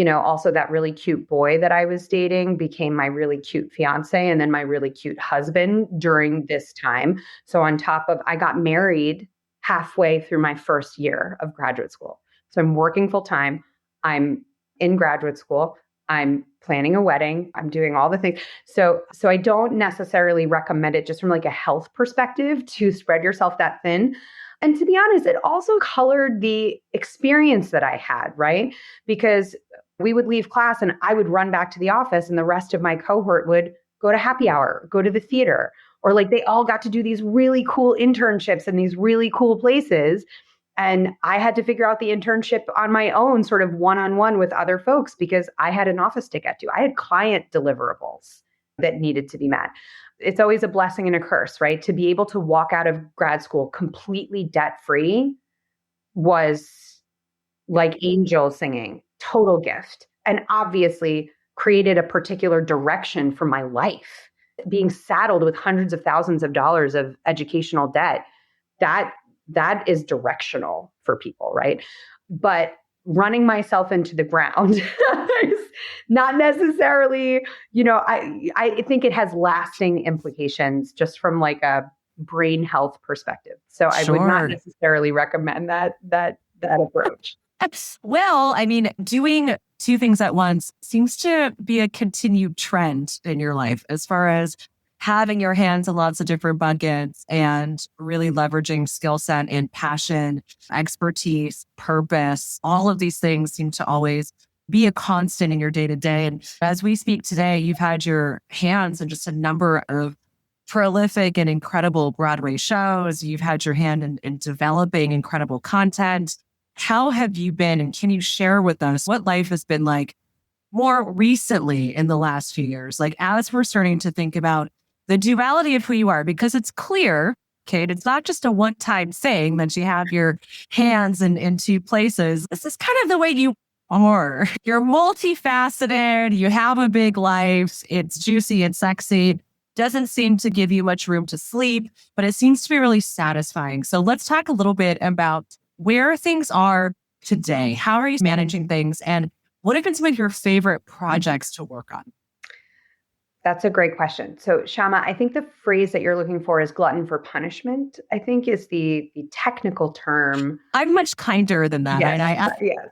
Also that really cute boy that I was dating became my really cute fiance and then my really cute husband during this time. So on top of, I got married halfway through my first year of graduate school. So I'm working full time. I'm in graduate school. I'm planning a wedding. I'm doing all the things. So I don't necessarily recommend it just from like a health perspective to spread yourself that thin. And to be honest, it also colored the experience that I had, right? Because we would leave class and I would run back to the office and the rest of my cohort would go to happy hour, go to the theater, or like they all got to do these really cool internships in these really cool places. And I had to figure out the internship on my own, sort of one-on-one with other folks, because I had an office to get to. I had client deliverables that needed to be met. It's always a blessing and a curse, right? To be able to walk out of grad school completely debt-free was like angels singing, total gift. And obviously created a particular direction for my life. Being saddled with hundreds of thousands of dollars of educational debt, that is directional for people, right? But running myself into the ground is not necessarily, I think it has lasting implications just from like a brain health perspective. So I would not necessarily recommend that approach. Well, I mean, doing two things at once seems to be a continued trend in your life as far as having your hands in lots of different buckets and really leveraging skill set and passion, expertise, purpose. All of these things seem to always be a constant in your day to day. And as we speak today, you've had your hands in just a number of prolific and incredible Broadway shows. You've had your hand in developing incredible content. How have you been, and can you share with us what life has been like more recently in the last few years? Like as we're starting to think about the duality of who you are, because it's clear, Kate, it's not just a one-time thing that you have your hands in two places. This is kind of the way you are. You're multifaceted. You have a big life. It's juicy and sexy. Doesn't seem to give you much room to sleep, but it seems to be really satisfying. So let's talk a little bit about where things are today. How are you managing things? And what have been some of your favorite projects to work on? That's a great question. So, Shama, I think the phrase that you're looking for is glutton for punishment, I think is the technical term. I'm much kinder than that. Yes, And yes.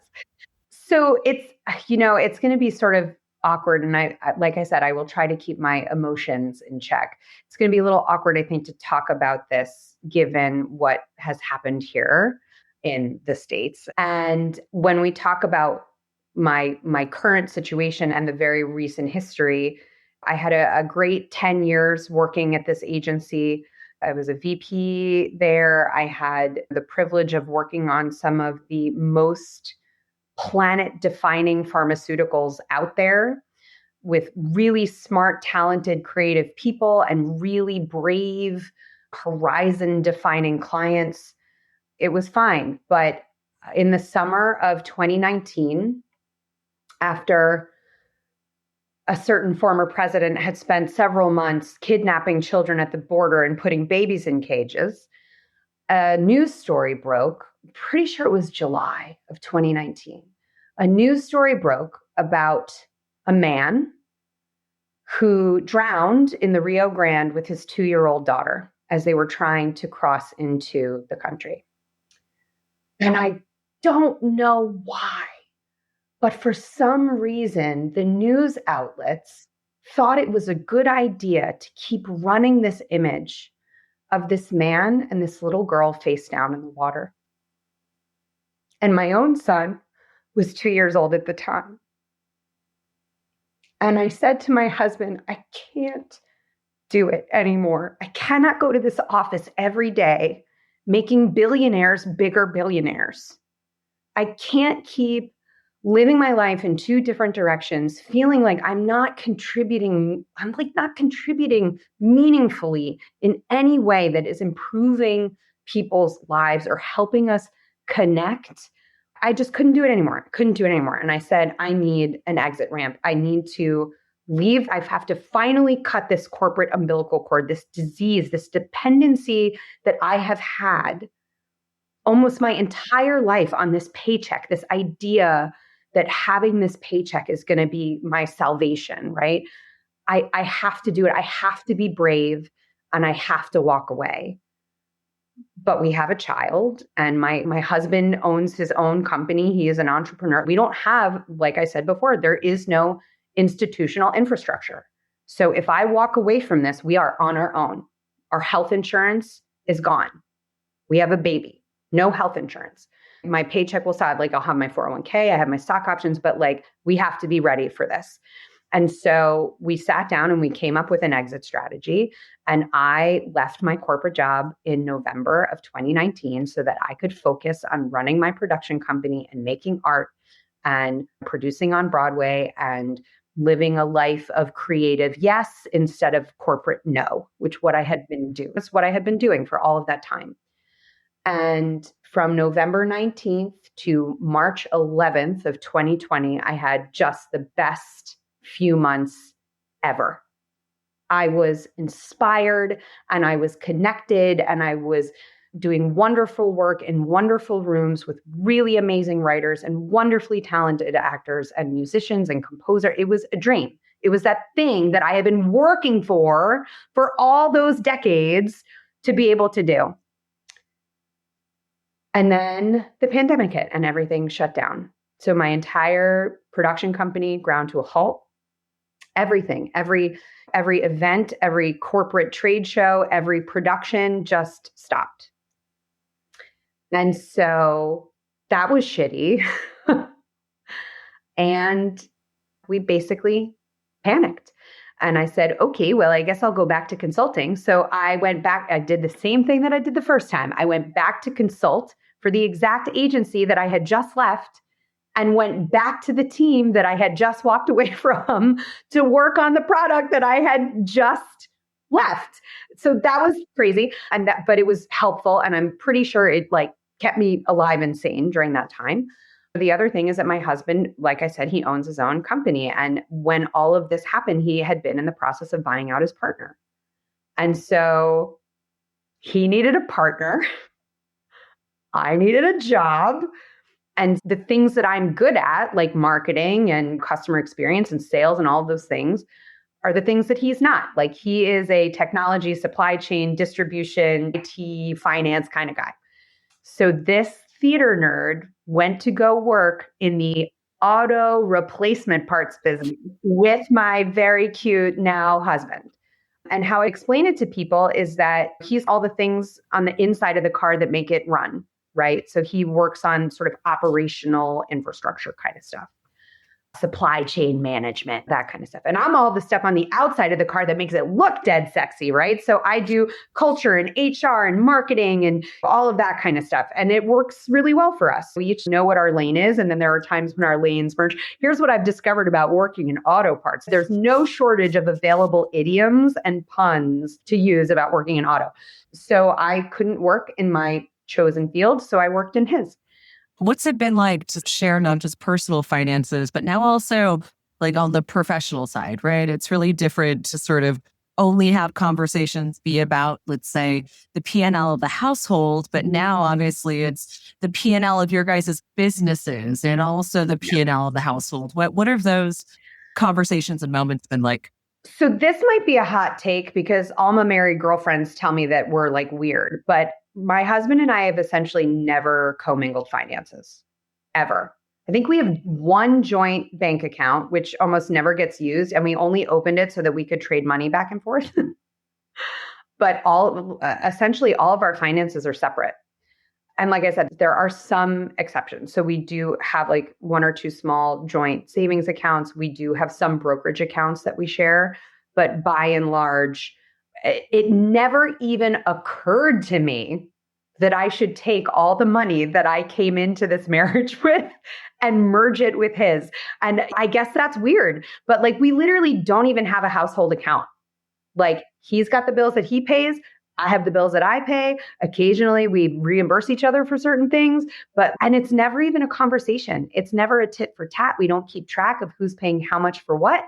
So it's going to be sort of awkward. And like I said, I will try to keep my emotions in check. It's going to be a little awkward, I think, to talk about this given what has happened here in the States. And when we talk about my current situation and the very recent history, I had a great 10 years working at this agency. I was a VP there. I had the privilege of working on some of the most planet-defining pharmaceuticals out there with really smart, talented, creative people and really brave, horizon-defining clients. It was fine. But in the summer of 2019, after a certain former president had spent several months kidnapping children at the border and putting babies in cages, a news story broke. I'm pretty sure it was July of 2019. A news story broke about a man who drowned in the Rio Grande with his 2-year-old daughter as they were trying to cross into the country. And I don't know why, but for some reason, the news outlets thought it was a good idea to keep running this image of this man and this little girl face down in the water. And my own son was 2 years old at the time. And I said to my husband, I can't do it anymore. I cannot go to this office every day making billionaires bigger billionaires. I can't keep living my life in two different directions, feeling like I'm not contributing meaningfully in any way that is improving people's lives or helping us connect. I just couldn't do it anymore. And I said, I need an exit ramp. I need to leave. I have to finally cut this corporate umbilical cord, this disease, this dependency that I have had almost my entire life on this paycheck, this idea that having this paycheck is going to be my salvation, right? I have to do it. I have to be brave and I have to walk away. But we have a child and my husband owns his own company. He is an entrepreneur. We don't have, like I said before, there is no institutional infrastructure. So if I walk away from this, we are on our own. Our health insurance is gone. We have a baby, no health insurance. My paycheck will stop. Like I'll have my 401k, I have my stock options, but like we have to be ready for this. And so we sat down and we came up with an exit strategy. And I left my corporate job in November of 2019 so that I could focus on running my production company and making art and producing on Broadway and living a life of creative yes instead of corporate no, which what I had been doing. That's what I had been doing for all of that time. And from November 19th to March 11th of 2020, I had just the best few months ever. I was inspired and I was connected and I was doing wonderful work in wonderful rooms with really amazing writers and wonderfully talented actors and musicians and composers. It was a dream. It was that thing that I had been working for all those decades to be able to do. And then the pandemic hit and everything shut down. So my entire production company ground to a halt. Everything, every event, every corporate trade show, every production just stopped. And so that was shitty. And we basically panicked. And I said, okay, well, I guess I'll go back to consulting. So I went back. I did the same thing that I did the first time. I went back to consult for the exact agency that I had just left and went back to the team that I had just walked away from to work on the product that I had just left. So that was crazy. But it was helpful. And I'm pretty sure it like kept me alive and sane during that time. The other thing is that my husband, like I said, he owns his own company. And when all of this happened, he had been in the process of buying out his partner. And so he needed a partner. I needed a job. And the things that I'm good at, like marketing and customer experience and sales and all of those things, are the things that he's not. Like he is a technology, supply chain, distribution, IT, finance kind of guy. So this theater nerd went to go work in the auto replacement parts business with my very cute now husband. And how I explain it to people is that he's all the things on the inside of the car that make it run, right? So he works on sort of operational infrastructure kind of stuff, supply chain management, that kind of stuff. And I'm all the stuff on the outside of the car that makes it look dead sexy, right? So I do culture and HR and marketing and all of that kind of stuff. And it works really well for us. We each know what our lane is. And then there are times when our lanes merge. Here's what I've discovered about working in auto parts. There's no shortage of available idioms and puns to use about working in auto. So I couldn't work in my chosen field. So I worked in his. What's it been like to share not just personal finances, but now also like on the professional side, right? It's really different to sort of only have conversations be about, let's say, the P&L of the household, but now obviously it's the P&L of your guys' businesses and also the P&L of the household. What have those conversations and moments been like? So this might be a hot take because all my married girlfriends tell me that we're like weird, but my husband and I have essentially never commingled finances, ever. I think we have one joint bank account, which almost never gets used. And we only opened it so that we could trade money back and forth. But essentially all of our finances are separate. And like I said, there are some exceptions. So we do have like one or two small joint savings accounts. We do have some brokerage accounts that we share. But by and large, it never even occurred to me that I should take all the money that I came into this marriage with and merge it with his. And I guess that's weird, but like we literally don't even have a household account. Like he's got the bills that he pays. I have the bills that I pay. Occasionally we reimburse each other for certain things, and it's never even a conversation. It's never a tit for tat. We don't keep track of who's paying how much for what.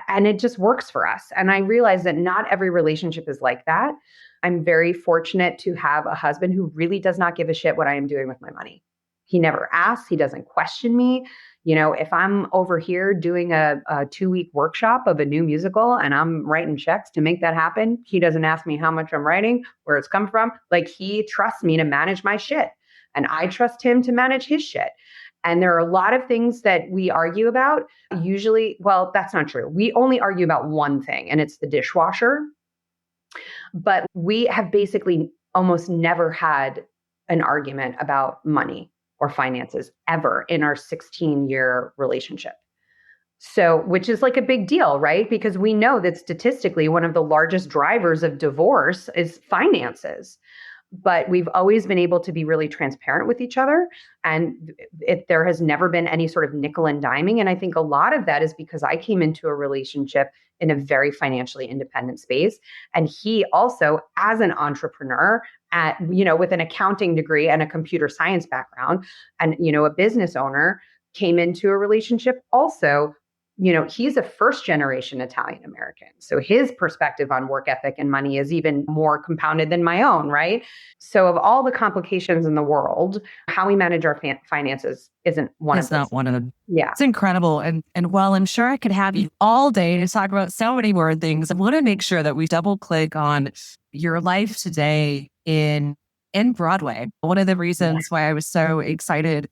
And it just works for us. And I realize that not every relationship is like that. I'm very fortunate to have a husband who really does not give a shit what I am doing with my money. He never asks. He doesn't question me. You know, if I'm over here doing a 2-week workshop of a new musical and I'm writing checks to make that happen, he doesn't ask me how much I'm writing, where it's come from. Like he trusts me to manage my shit and I trust him to manage his shit. And there are a lot of things that we argue about. Usually, well, that's not true. We only argue about one thing, and it's the dishwasher. But we have basically almost never had an argument about money or finances ever in our 16-year relationship. So, which is like a big deal, right? Because we know that statistically, one of the largest drivers of divorce is finances. But we've always been able to be really transparent with each other. And there has never been any sort of nickel and diming. And I think a lot of that is because I came into a relationship in a very financially independent space. And he also, as an entrepreneur, with an accounting degree and a computer science background and, a business owner, came into a relationship also. He's a first generation Italian American. So his perspective on work ethic and money is even more compounded than my own, right? So of all the complications in the world, how we manage our finances isn't one of them. It's not one of them. Yeah. It's incredible. And while I'm sure I could have you all day to talk about so many more things, I want to make sure that we double click on your life today in Broadway. One of the reasons why I was so excited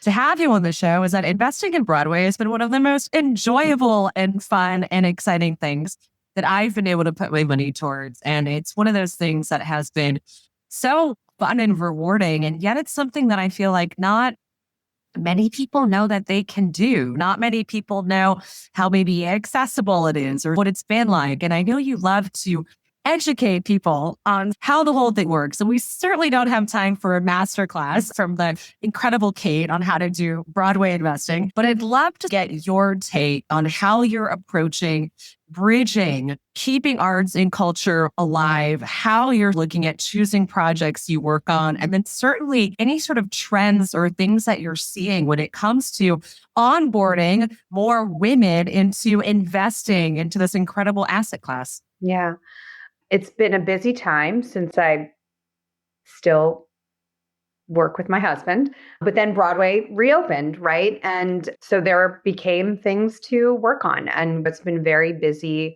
to have you on the show is that investing in Broadway has been one of the most enjoyable and fun and exciting things that I've been able to put my money towards. And it's one of those things that has been so fun and rewarding. And yet it's something that I feel like not many people know that they can do. Not many people know how maybe accessible it is or what it's been like. And I know you love to educate people on how the whole thing works. And we certainly don't have time for a masterclass from the incredible Kate on how to do Broadway investing, but I'd love to get your take on how you're approaching bridging, keeping arts and culture alive, how you're looking at choosing projects you work on, and then certainly any sort of trends or things that you're seeing when it comes to onboarding more women into investing into this incredible asset class. Yeah. It's been a busy time since I still work with my husband, but then Broadway reopened, right? And so there became things to work on. And it's been very busy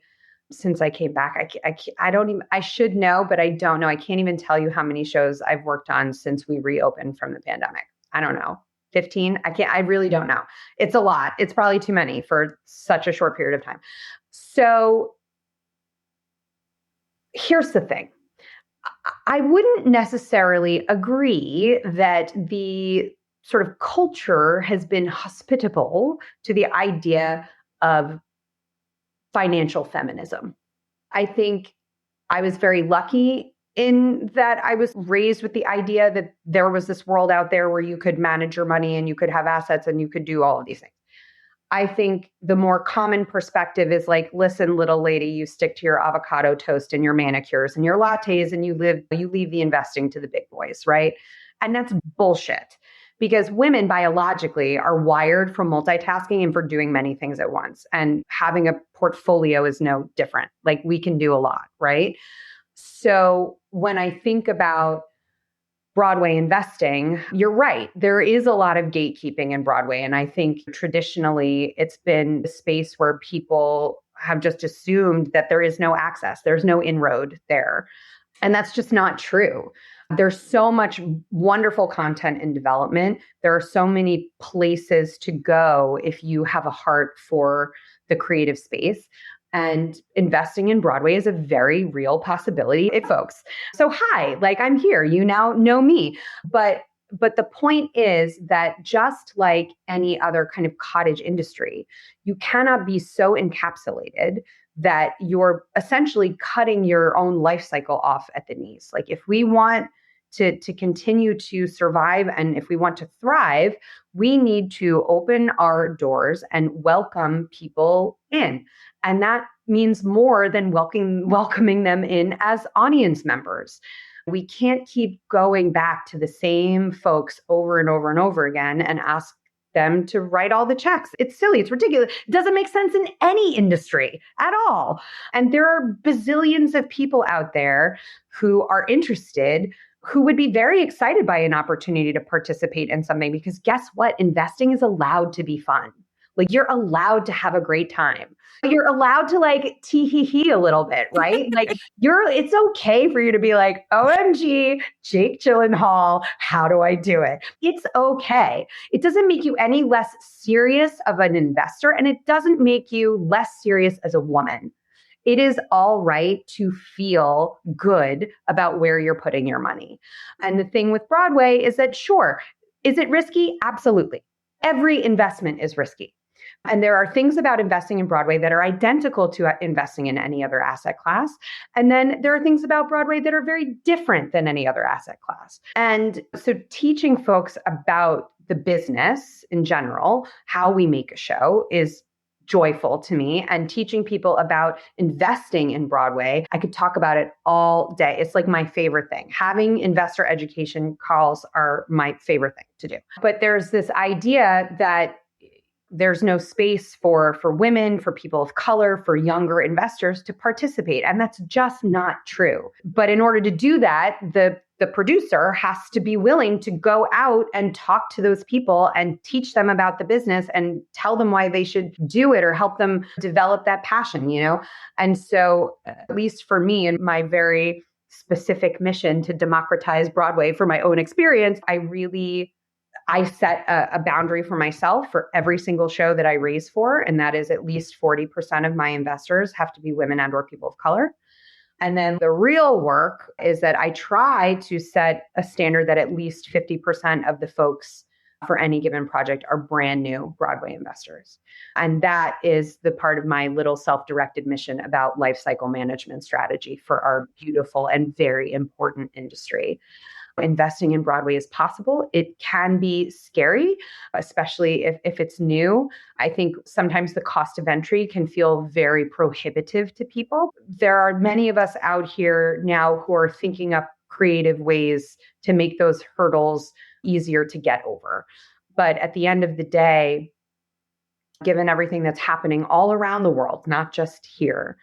since I came back. I don't even, I should know, but I don't know. I can't even tell you how many shows I've worked on since we reopened from the pandemic. I don't know. 15? I really don't know. It's a lot. It's probably too many for such a short period of time. So here's the thing. I wouldn't necessarily agree that the sort of culture has been hospitable to the idea of financial feminism. I think I was very lucky in that I was raised with the idea that there was this world out there where you could manage your money and you could have assets and you could do all of these things. I think the more common perspective is like, listen, little lady, you stick to your avocado toast and your manicures and your lattes and you leave the investing to the big boys, right? And that's bullshit because women biologically are wired for multitasking and for doing many things at once. And having a portfolio is no different. Like we can do a lot, right? So when I think about Broadway investing, you're right. There is a lot of gatekeeping in Broadway. And I think traditionally it's been a space where people have just assumed that there is no access, there's no inroad there. And that's just not true. There's so much wonderful content in development. There are so many places to go if you have a heart for the creative space. And investing in Broadway is a very real possibility, folks. So hi, like I'm here. You now know me. But the point is that just like any other kind of cottage industry, you cannot be so encapsulated that you're essentially cutting your own life cycle off at the knees. Like if we want to continue to survive and if we want to thrive, we need to open our doors and welcome people in. And that means more than welcoming them in as audience members. We can't keep going back to the same folks over and over and over again and ask them to write all the checks. It's silly. It's ridiculous. It doesn't make sense in any industry at all. And there are bazillions of people out there who are interested, who would be very excited by an opportunity to participate in something because guess what? Investing is allowed to be fun. Like you're allowed to have a great time. You're allowed to like tee-hee-hee a little bit, right? Like it's okay for you to be like, OMG, Jake Gyllenhaal, how do I do it? It's okay. It doesn't make you any less serious of an investor and it doesn't make you less serious as a woman. It is all right to feel good about where you're putting your money. And the thing with Broadway is that, sure, is it risky? Absolutely. Every investment is risky. And there are things about investing in Broadway that are identical to investing in any other asset class. And then there are things about Broadway that are very different than any other asset class. And so teaching folks about the business in general, how we make a show is joyful to me, and teaching people about investing in Broadway. I could talk about it all day. It's like my favorite thing. Having investor education calls are my favorite thing to do. But there's this idea that there's no space for women, for people of color, for younger investors to participate. And that's just not true. But in order to do that, the producer has to be willing to go out and talk to those people and teach them about the business and tell them why they should do it or help them develop that passion, you know? And so, at least for me and my very specific mission to democratize Broadway for my own experience, I set a boundary for myself for every single show that I raise for, and that is at least 40% of my investors have to be women and or people of color. And then the real work is that I try to set a standard that at least 50% of the folks for any given project are brand new Broadway investors. And that is the part of my little self-directed mission about life cycle management strategy for our beautiful and very important industry. investing in Broadway is possible. It can be scary, especially if it's new. I think sometimes the cost of entry can feel very prohibitive to people. There are many of us out here now who are thinking up creative ways to make those hurdles easier to get over. But at the end of the day, given everything that's happening all around the world, not just here,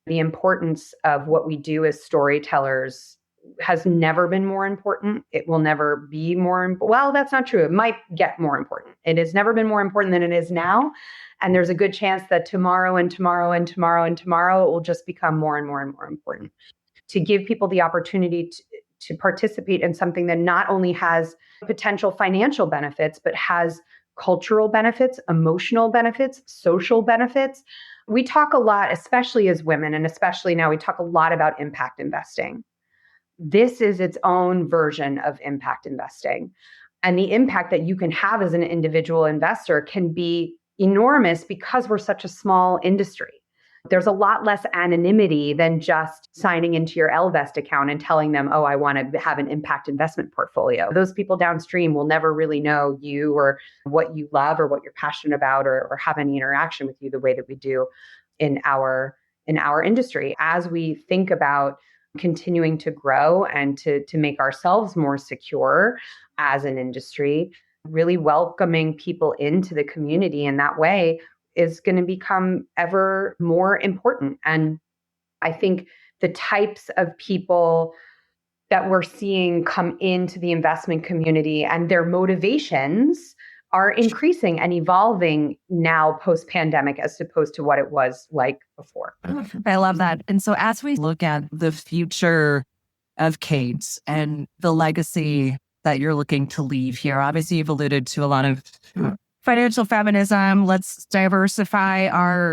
the importance of what we do as storytellers has never been more important. It will never be more. Well, that's not true. It might get more important. It has never been more important than it is now. And there's a good chance that tomorrow and tomorrow and tomorrow and tomorrow, it will just become more and more and more important. To give people the opportunity to participate in something that not only has potential financial benefits, but has cultural benefits, emotional benefits, social benefits. We talk a lot, especially as women, and especially now, we talk a lot about impact investing. This is its own version of impact investing. And the impact that you can have as an individual investor can be enormous because we're such a small industry. There's a lot less anonymity than just signing into your Ellevest account and telling them, oh, I want to have an impact investment portfolio. Those people downstream will never really know you or what you love or what you're passionate about or have any interaction with you the way that we do in our industry. As we think about continuing to grow and to make ourselves more secure as an industry, really welcoming people into the community in that way is going to become ever more important. And I think the types of people that we're seeing come into the investment community and their motivations are increasing and evolving now post-pandemic as opposed to what it was like before. I love that. And so as we look at the future of Kate and the legacy that you're looking to leave here, obviously you've alluded to a lot of financial feminism. Let's diversify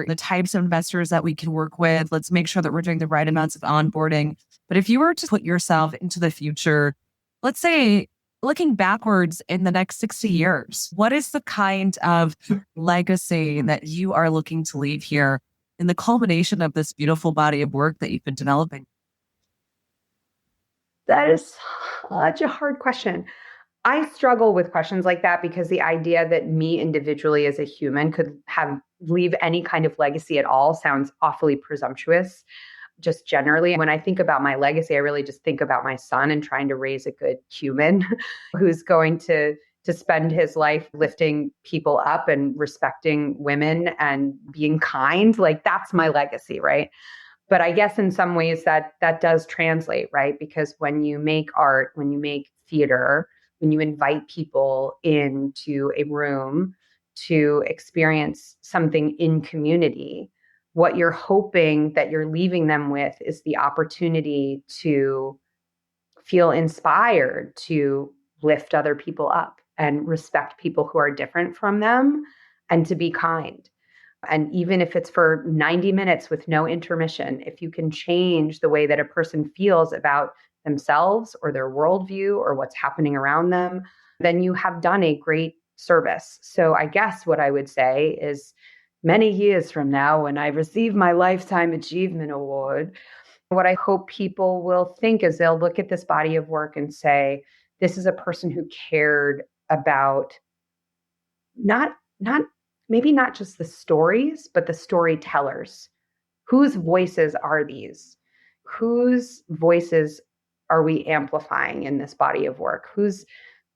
the types of investors that we can work with. Let's make sure that we're doing the right amounts of onboarding. But if you were to put yourself into the future, let's say looking backwards in the next 60 years, what is the kind of legacy that you are looking to leave here in the culmination of this beautiful body of work that you've been developing? That is such a hard question. I struggle with questions like that because the idea that me individually as a human could leave any kind of legacy at all sounds awfully presumptuous. Just generally, when I think about my legacy, I really just think about my son and trying to raise a good human who's going to spend his life lifting people up and respecting women and being kind. Like that's my legacy, right? But I guess in some ways that does translate, right? Because when you make art, when you make theater, when you invite people into a room to experience something in community, what you're hoping that you're leaving them with is the opportunity to feel inspired to lift other people up and respect people who are different from them and to be kind. And even if it's for 90 minutes with no intermission, if you can change the way that a person feels about themselves or their worldview or what's happening around them, then you have done a great service. So I guess what I would say is many years from now, when I receive my Lifetime Achievement Award, what I hope people will think is they'll look at this body of work and say, this is a person who cared about maybe not just the stories, but the storytellers. Whose voices are these? Whose voices are we amplifying in this body of work? Whose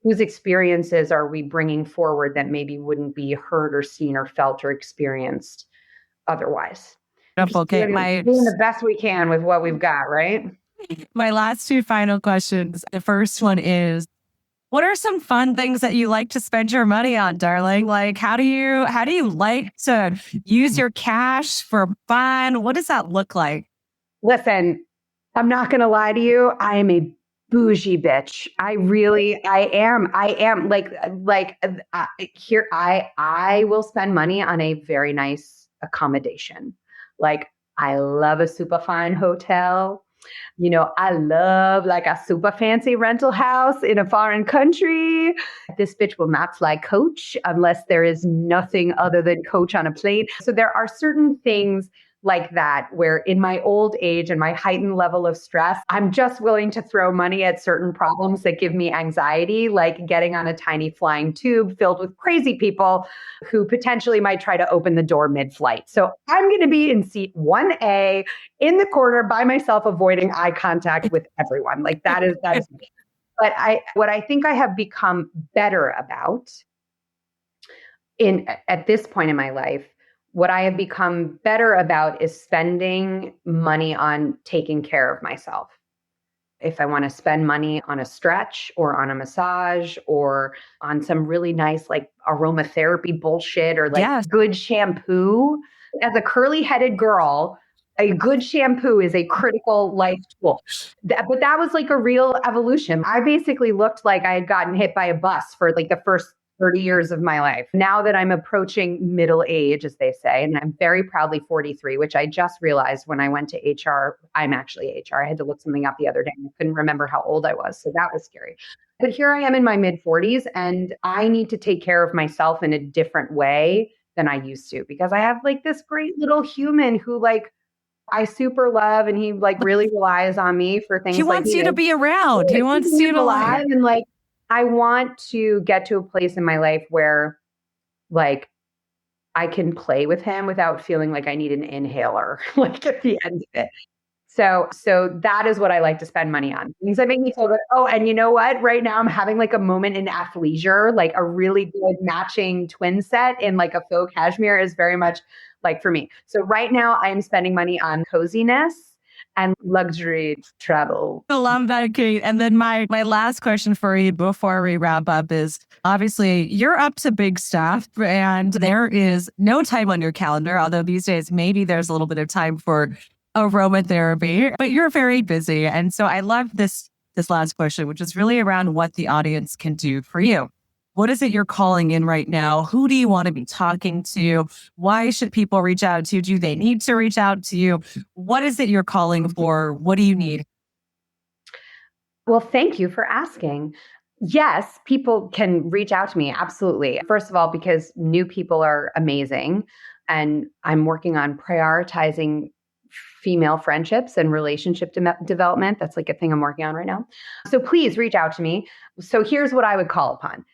experiences are we bringing forward that maybe wouldn't be heard or seen or felt or experienced otherwise? Okay, doing the best we can with what we've got, right? My last two final questions. The first one is, what are some fun things that you like to spend your money on, darling? Like, how do you like to use your cash for fun? What does that look like? Listen, I'm not going to lie to you. I am a bougie bitch. I am here. I will spend money on a very nice accommodation. Like I love a super fine hotel. You know, I love like a super fancy rental house in a foreign country. This bitch will not fly coach unless there is nothing other than coach on a plane. So there are certain things like that, where in my old age and my heightened level of stress, I'm just willing to throw money at certain problems that give me anxiety, like getting on a tiny flying tube filled with crazy people who potentially might try to open the door mid-flight. So I'm going to be in seat 1A in the corner by myself, avoiding eye contact with everyone. Like that is me. But what I think I have become better about at this point in my life, what I have become better about is spending money on taking care of myself. If I want to spend money on a stretch or on a massage or on some really nice like aromatherapy bullshit or like good shampoo, as a curly headed girl, a good shampoo is a critical life tool. But that was like a real evolution. I basically looked like I had gotten hit by a bus for like the first 30 years of my life. Now that I'm approaching middle age, as they say, and I'm very proudly 43, which I just realized when I went to HR, I'm actually HR. I had to look something up the other day and I couldn't remember how old I was. So that was scary. But here I am in my mid 40s and I need to take care of myself in a different way than I used to because I have like this great little human who like I super love and he like really relies on me for things. He wants you to be around. He wants you to alive and like I want to get to a place in my life where like I can play with him without feeling like I need an inhaler like at the end of it. So that is what I like to spend money on. Things that make me feel good. Oh, and you know what? Right now I'm having like a moment in athleisure, like a really good matching twin set in like a faux cashmere is very much like for me. So right now I am spending money on coziness and luxury travel. I love that, Kate. And then my last question for you before we wrap up is obviously you're up to big stuff and there is no time on your calendar, although these days maybe there's a little bit of time for aromatherapy, but you're very busy. And so I love this last question, which is really around what the audience can do for you. What is it you're calling in right now? Who do you want to be talking to? Why should people reach out to you? Do they need to reach out to you? What is it you're calling for? What do you need? Well, thank you for asking. Yes, people can reach out to me. Absolutely. First of all, because new people are amazing. And I'm working on prioritizing female friendships and relationship development. That's like a thing I'm working on right now. So please reach out to me. So here's what I would call upon.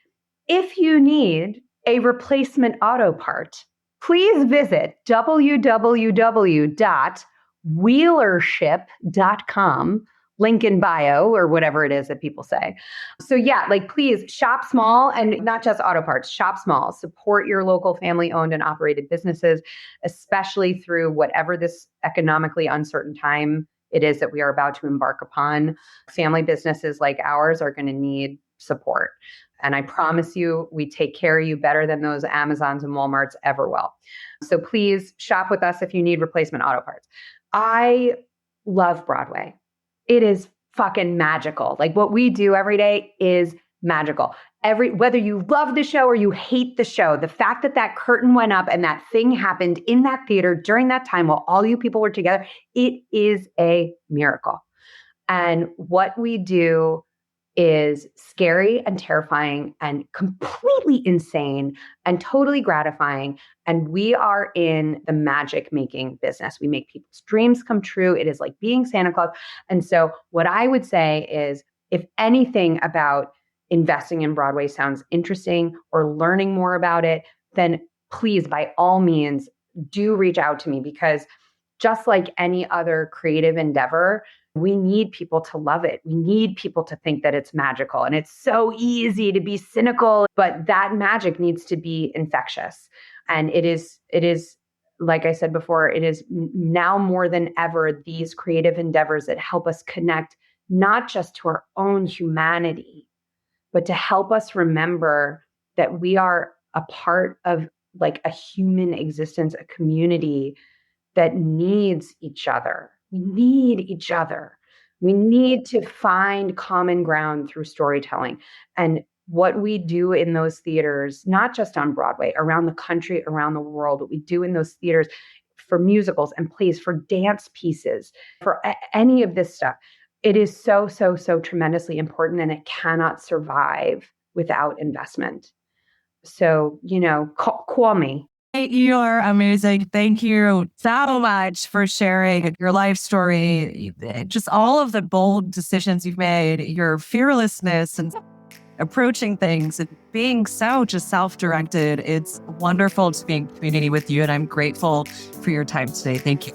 If you need a replacement auto part, please visit www.wheelership.com, link in bio or whatever it is that people say. So yeah, like please shop small and not just auto parts, shop small, support your local family owned and operated businesses, especially through whatever this economically uncertain time it is that we are about to embark upon. Family businesses like ours are going to need support. And I promise you, we take care of you better than those Amazons and Walmarts ever will. So please shop with us if you need replacement auto parts. I love Broadway. It is fucking magical. Like what we do every day is magical. Whether you love the show or you hate the show, the fact that that curtain went up and that thing happened in that theater during that time while all you people were together, it is a miracle. And what we do is scary and terrifying and completely insane and totally gratifying. And we are in the magic making business. We make people's dreams come true. It is like being Santa Claus. And so what I would say is if anything about investing in Broadway sounds interesting or learning more about it, then please, by all means, do reach out to me because just like any other creative endeavor, we need people to love it. We need people to think that it's magical. And it's so easy to be cynical, but that magic needs to be infectious. And it is, like I said before, it is now more than ever these creative endeavors that help us connect not just to our own humanity, but to help us remember that we are a part of like a human existence, a community that needs each other. We need each other. We need to find common ground through storytelling. And what we do in those theaters, not just on Broadway, around the country, around the world, what we do in those theaters for musicals and plays, for dance pieces, for any of this stuff, it is so, so, so tremendously important and it cannot survive without investment. So, call me. You are amazing. Thank you so much for sharing your life story, just all of the bold decisions you've made, your fearlessness and approaching things and being so just self-directed. It's wonderful to be in community with you, and I'm grateful for your time today. Thank you.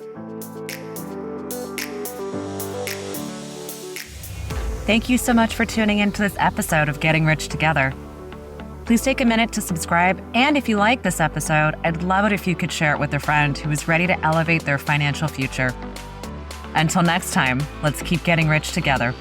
Thank you so much for tuning into this episode of Getting Rich Together. Please take a minute to subscribe. And if you like this episode, I'd love it if you could share it with a friend who is ready to elevate their financial future. Until next time, let's keep getting rich together.